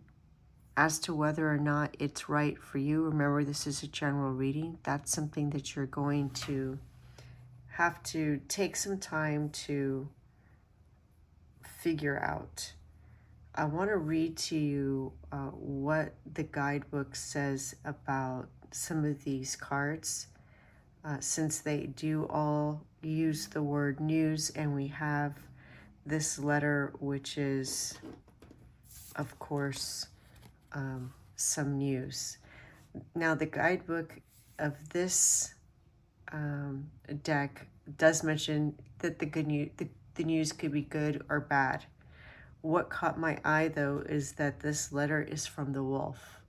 as to whether or not it's right for you. Remember, this is a general reading. That's something that you're going to have to take some time to figure out. I want to read to you what the guidebook says about some of these cards, since they do all use the word news, and we have this letter, which is, of course, some news. Now, the guidebook of this deck does mention that the news could be good or bad. What caught my eye, though, is that this letter is from the wolf.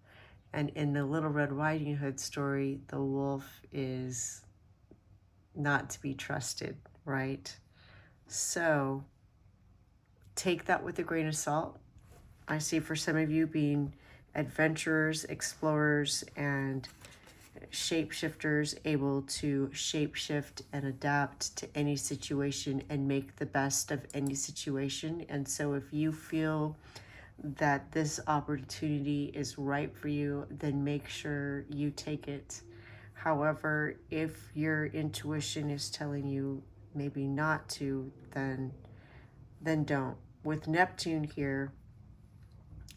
And in the Little Red Riding Hood story, the wolf is not to be trusted, right? So take that with a grain of salt. I see for some of you being adventurers, explorers, and shapeshifters, able to shapeshift and adapt to any situation and make the best of any situation. And so if you feel that this opportunity is right for you, then make sure you take it. However, if your intuition is telling you maybe not to, then don't. With Neptune here,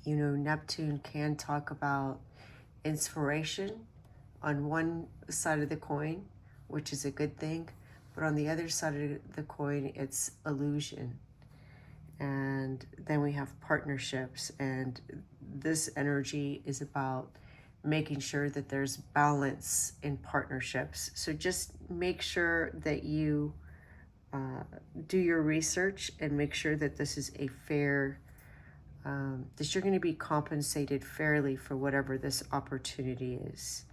you know, Neptune can talk about inspiration on one side of the coin, which is a good thing, but on the other side of the coin, it's illusion. And then we have partnerships, and this energy is about making sure that there's balance in partnerships. So just make sure that you do your research and make sure that this is a fair, that you're going to be compensated fairly for whatever this opportunity is.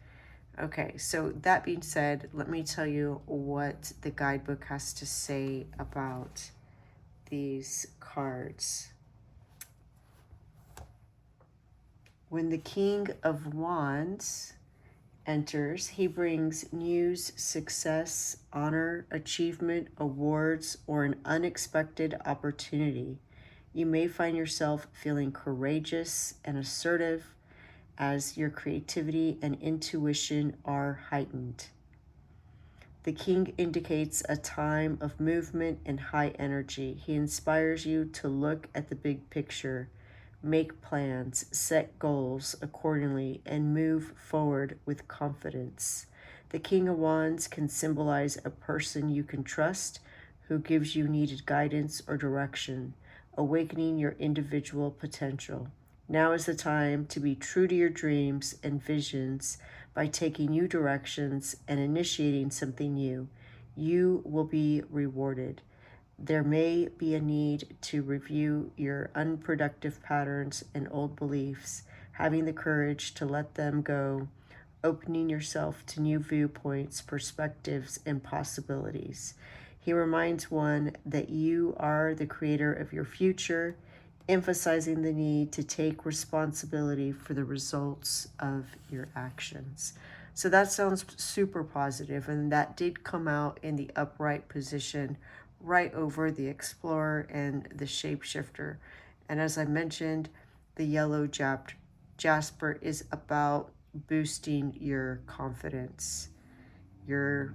Okay, so that being said, let me tell you what the guidebook has to say about these cards. When the King of Wands enters, he brings news, success, honor, achievement, awards, or an unexpected opportunity. You may find yourself feeling courageous and assertive as your creativity and intuition are heightened. The king indicates a time of movement and high energy. He inspires you to look at the big picture, make plans, set goals accordingly, and move forward with confidence. The King of Wands can symbolize a person you can trust who gives you needed guidance or direction, awakening your individual potential. Now is the time to be true to your dreams and visions by taking new directions and initiating something new. You will be rewarded. There may be a need to review your unproductive patterns and old beliefs, having the courage to let them go, opening yourself to new viewpoints, perspectives, and possibilities. He reminds one that you are the creator of your future, emphasizing the need to take responsibility for the results of your actions. So that sounds super positive, and that did come out in the upright position right over the explorer and the shapeshifter. And as I mentioned, the yellow jasper is about boosting your confidence, your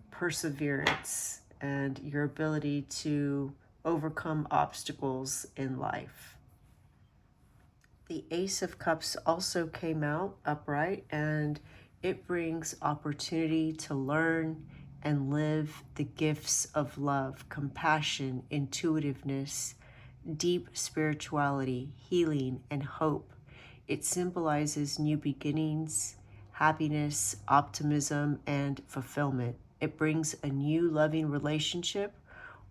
perseverance, and your ability to overcome obstacles in life. The Ace of Cups also came out upright, and it brings opportunity to learn and live the gifts of love, compassion, intuitiveness, deep spirituality, healing, and hope. It symbolizes new beginnings, happiness, optimism, and fulfillment. It brings a new loving relationship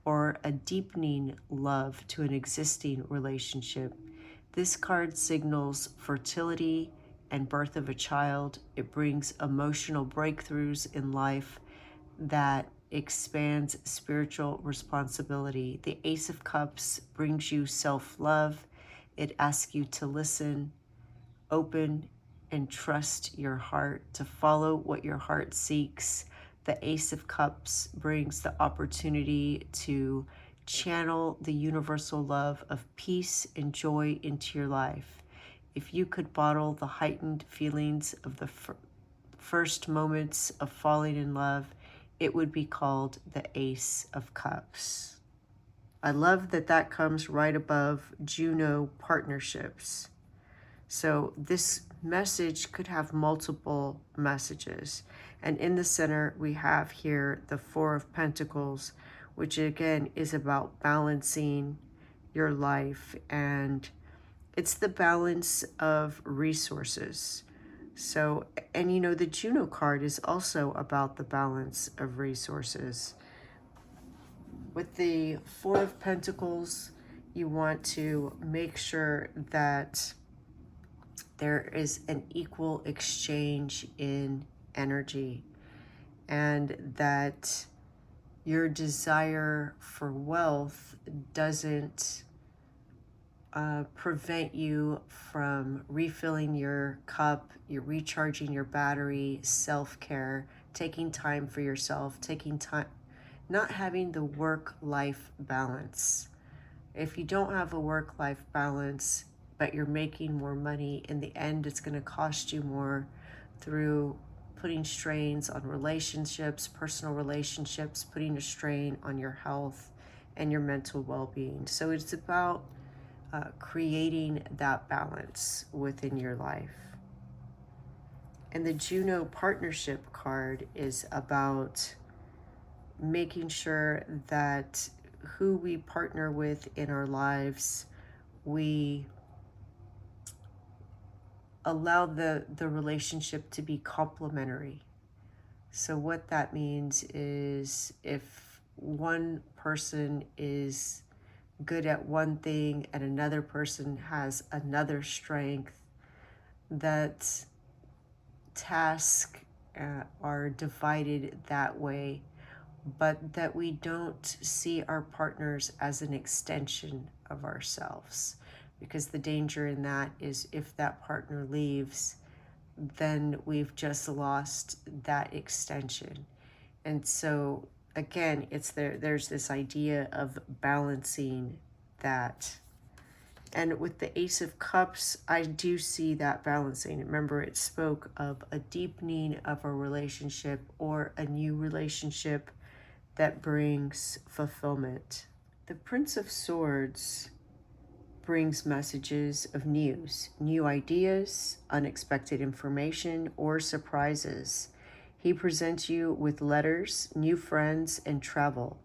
or a deepening love to an existing relationship. This card signals fertility and birth of a child. It brings emotional breakthroughs in life that expands spiritual responsibility. The Ace of Cups brings you self-love. It asks you to listen, open, and trust your heart, to follow what your heart seeks. The Ace of Cups brings the opportunity to channel the universal love of peace and joy into your life. If you could bottle the heightened feelings of the first moments of falling in love, it would be called the Ace of Cups. I love that that comes right above Juno partnerships. So this message could have multiple messages. And in the center, we have here the Four of Pentacles, which again is about balancing your life. And it's the balance of resources. So, and you know, the Juno card is also about the balance of resources. With the Four of Pentacles, you want to make sure that there is an equal exchange in energy, and that your desire for wealth doesn't prevent you from refilling your cup, you're recharging your battery, self-care, taking time for yourself, taking time, not having the work-life balance. If you don't have a work-life balance, but you're making more money, in the end, it's going to cost you more through putting strains on relationships, personal relationships, putting a strain on your health and your mental well-being. So it's about creating that balance within your life. And the Juno partnership card is about making sure that who we partner with in our lives, we allow the relationship to be complementary. So what that means is if one person is good at one thing and another person has another strength, that tasks are divided that way, but that we don't see our partners as an extension of ourselves. Because the danger in that is if that partner leaves, then we've just lost that extension. And so again, there's this idea of balancing that. And with the Ace of Cups, I do see that balancing. Remember, it spoke of a deepening of a relationship or a new relationship that brings fulfillment. The Prince of Swords brings messages of news, new ideas, unexpected information, or surprises. He presents you with letters, new friends, and travel.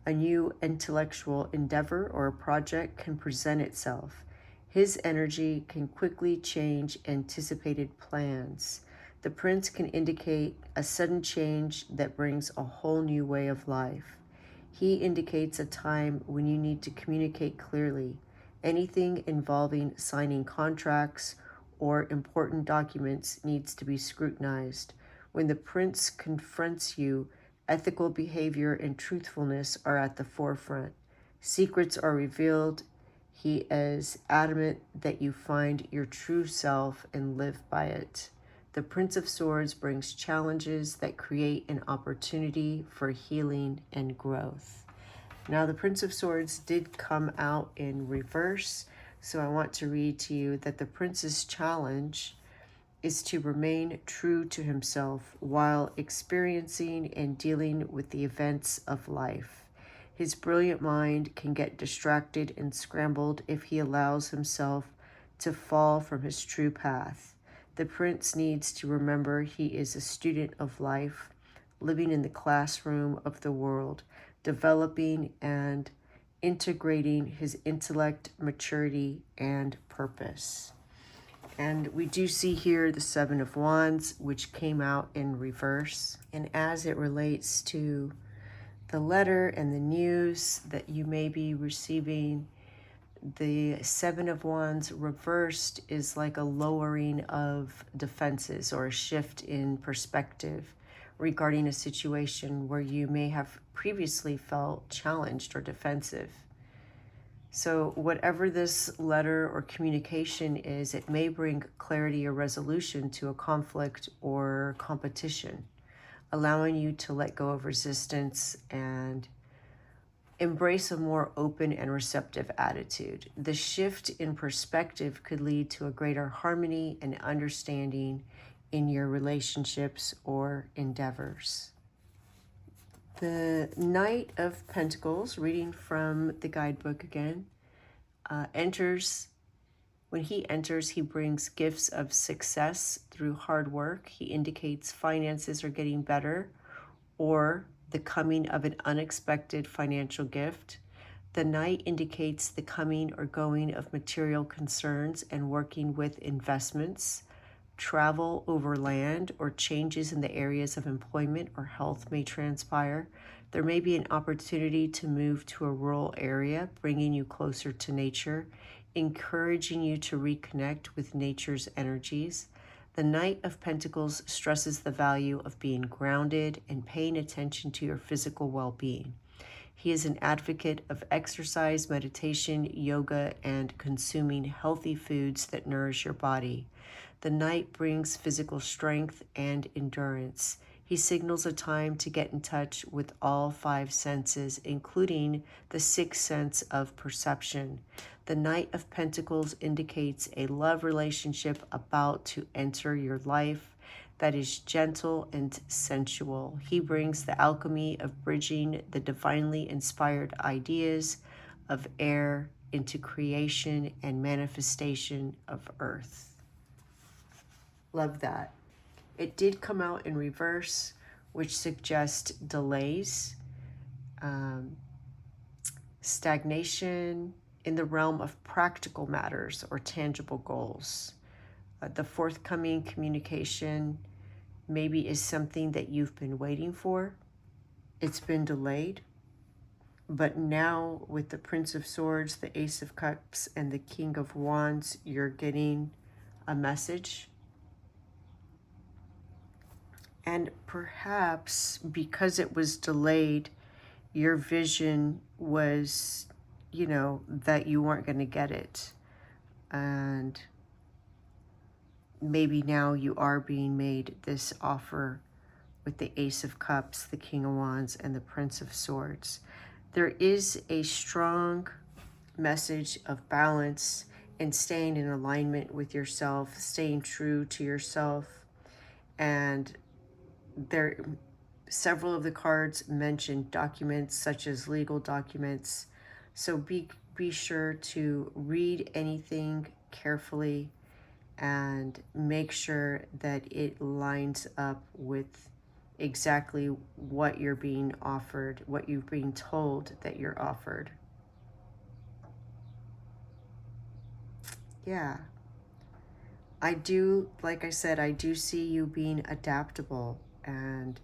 A new intellectual endeavor or a project can present itself. His energy can quickly change anticipated plans. The prince can indicate a sudden change that brings a whole new way of life. He indicates a time when you need to communicate clearly. Anything involving signing contracts or important documents needs to be scrutinized. When the prince confronts you, ethical behavior and truthfulness are at the forefront. Secrets are revealed. He is adamant that you find your true self and live by it. The Prince of Swords brings challenges that create an opportunity for healing and growth. Now, the Prince of Swords did come out in reverse, so I want to read to you that the Prince's challenge is to remain true to himself while experiencing and dealing with the events of life. His brilliant mind can get distracted and scrambled if he allows himself to fall from his true path. The Prince needs to remember he is a student of life, living in the classroom of the world, developing and integrating his intellect, maturity, and purpose. And we do see here the Seven of Wands, which came out in reverse. And as it relates to the letter and the news that you may be receiving, the Seven of Wands reversed is like a lowering of defenses or a shift in perspective regarding a situation where you may have previously felt challenged or defensive. So whatever this letter or communication is, it may bring clarity or resolution to a conflict or competition, allowing you to let go of resistance and embrace a more open and receptive attitude. The shift in perspective could lead to a greater harmony and understanding in your relationships or endeavors. The Knight of Pentacles, reading from the guidebook again, when he enters, he brings gifts of success through hard work. He indicates finances are getting better or the coming of an unexpected financial gift. The Knight indicates the coming or going of material concerns and working with investments. Travel over land or changes in the areas of employment or health may transpire. There may be an opportunity to move to a rural area, bringing you closer to nature, encouraging you to reconnect with nature's energies. The Knight of Pentacles stresses the value of being grounded and paying attention to your physical well-being. He is an advocate of exercise, meditation, yoga, and consuming healthy foods that nourish your body. The Knight brings physical strength and endurance. He signals a time to get in touch with all five senses, including the sixth sense of perception. The Knight of Pentacles indicates a love relationship about to enter your life that is gentle and sensual. He brings the alchemy of bridging the divinely inspired ideas of air into creation and manifestation of earth. Love that. It did come out in reverse, which suggests delays, stagnation in the realm of practical matters or tangible goals. The forthcoming communication maybe is something that you've been waiting for. It's been delayed. But now with the Prince of Swords, the Ace of Cups, and the King of Wands, you're getting a message. And perhaps because it was delayed, your vision was, that you weren't going to get it. And maybe now you are being made this offer with the Ace of Cups, the King of Wands, and the Prince of Swords. There is a strong message of balance and staying in alignment with yourself, staying true to yourself. And several of the cards mention documents such as legal documents. So be sure to read anything carefully and make sure that it lines up with exactly what you're being offered, what you're being told that you're offered. Yeah. Like I said, I do see you being adaptable, and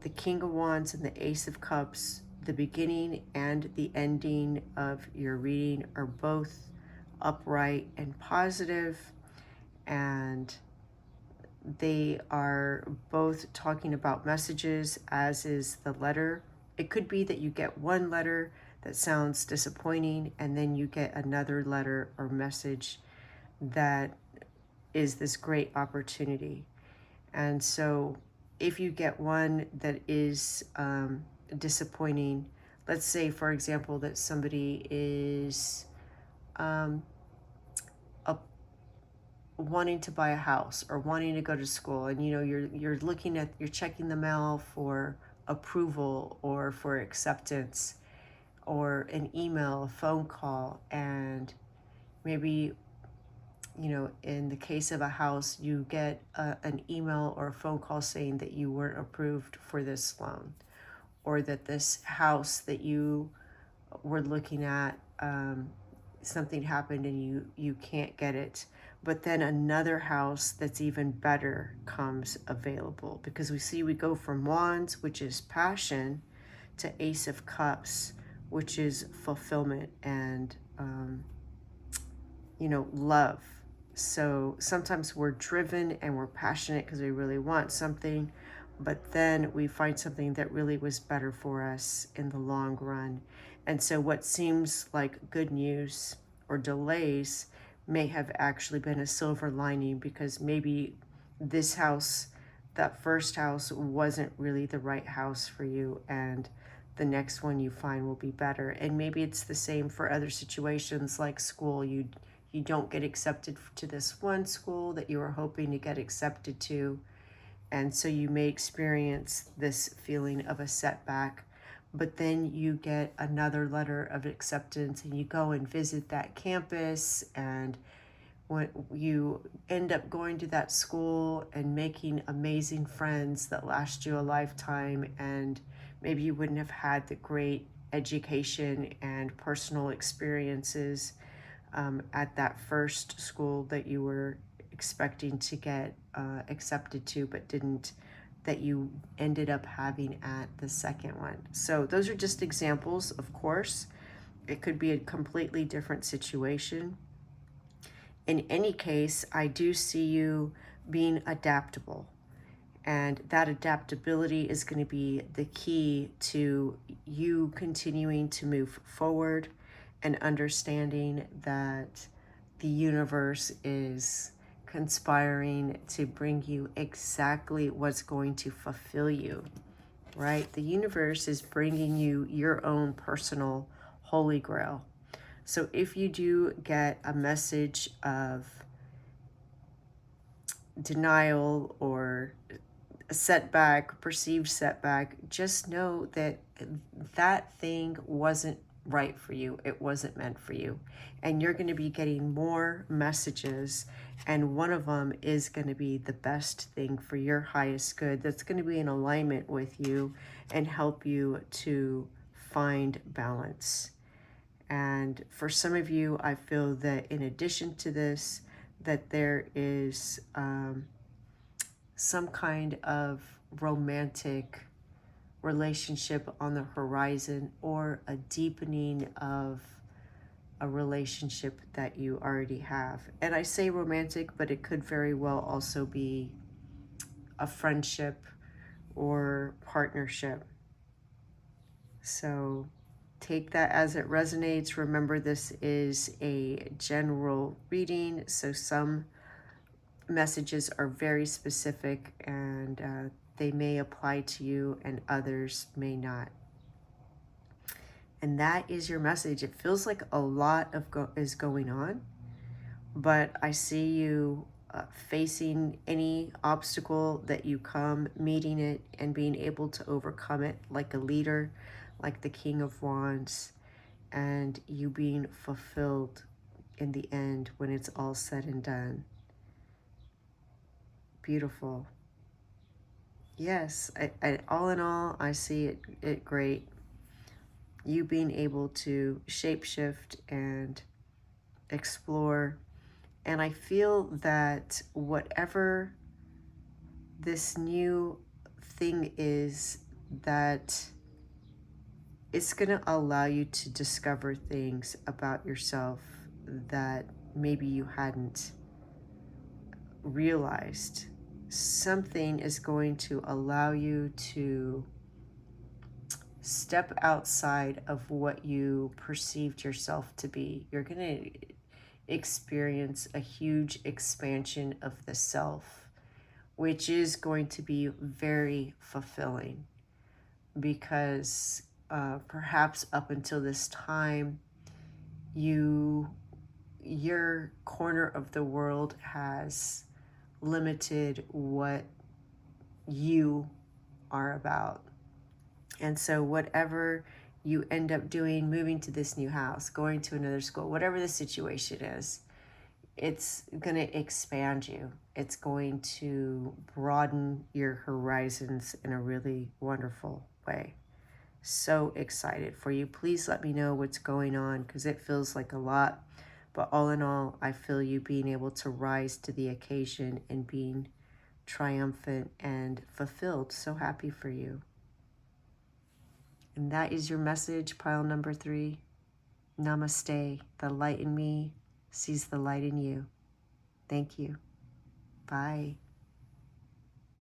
the King of Wands and the Ace of Cups, the beginning and the ending of your reading are both upright and positive, and they are both talking about messages, as is the letter. It could be that you get one letter that sounds disappointing, and then you get another letter or message that is this great opportunity. And so if you get one that is disappointing, let's say, for example, that somebody is wanting to buy a house or wanting to go to school, and you're checking the mail for approval or for acceptance, or an email, a phone call, and maybe in the case of a house, you get an email or a phone call saying that you weren't approved for this loan, or that this house that you were looking at, something happened and you can't get it. But then another house that's even better comes available, because we go from Wands, which is passion, to Ace of Cups, which is fulfillment and love. So sometimes we're driven and we're passionate because we really want something, but then we find something that really was better for us in the long run. And so what seems like good news or delays may have actually been a silver lining, because maybe this house, that first house, wasn't really the right house for you, and the next one you find will be better. And maybe it's the same for other situations like school. You don't get accepted to this one school that you were hoping to get accepted to, and so you may experience this feeling of a setback. But then you get another letter of acceptance, and you go and visit that campus, and when you end up going to that school and making amazing friends that last you a lifetime, and maybe you wouldn't have had the great education and personal experiences at that first school that you were expecting to get accepted to, but didn't, that you ended up having at the second one. So those are just examples, of course. It could be a completely different situation. In any case, I do see you being adaptable, And that adaptability is going to be the key to you continuing to move forward and understanding that the universe is conspiring to bring you exactly what's going to fulfill you, right? The universe is bringing you your own personal holy grail. So if you do get a message of denial or a setback, perceived setback, just know that that thing wasn't right for you. It wasn't meant for you. And you're going to be getting more messages, and one of them is going to be the best thing for your highest good, that's going to be in alignment with you and help you to find balance. And for some of you, I feel that in addition to this, that there is some kind of romantic relationship on the horizon, or a deepening of a relationship that you already have. And I say romantic, but it could very well also be a friendship or partnership. So take that as it resonates. Remember, this is a general reading, so some messages are very specific, and they may apply to you and others may not. And that is your message. It feels like a lot of is going on, but I see you facing any obstacle that you come, meeting it and being able to overcome it like a leader, like the King of Wands, and you being fulfilled in the end when it's all said and done. Beautiful. Yes, all in all, I see it great. You being able to shapeshift and explore. And I feel that whatever this new thing is, that it's going to allow you to discover things about yourself that maybe you hadn't realized. Something is going to allow you to step outside of what you perceived yourself to be. You're going to experience a huge expansion of the self, which is going to be very fulfilling, because perhaps up until this time, your corner of the world has limited what you are about. And so whatever you end up doing, moving to this new house, going to another school, whatever the situation is, it's going to expand you. It's going to broaden your horizons in a really wonderful way. So excited for you. Please let me know what's going on, because it feels like a lot. But all in all, I feel you being able to rise to the occasion and being triumphant and fulfilled. So happy for you. And that is your message, pile number 3. Namaste. The light in me sees the light in you. Thank you. Bye.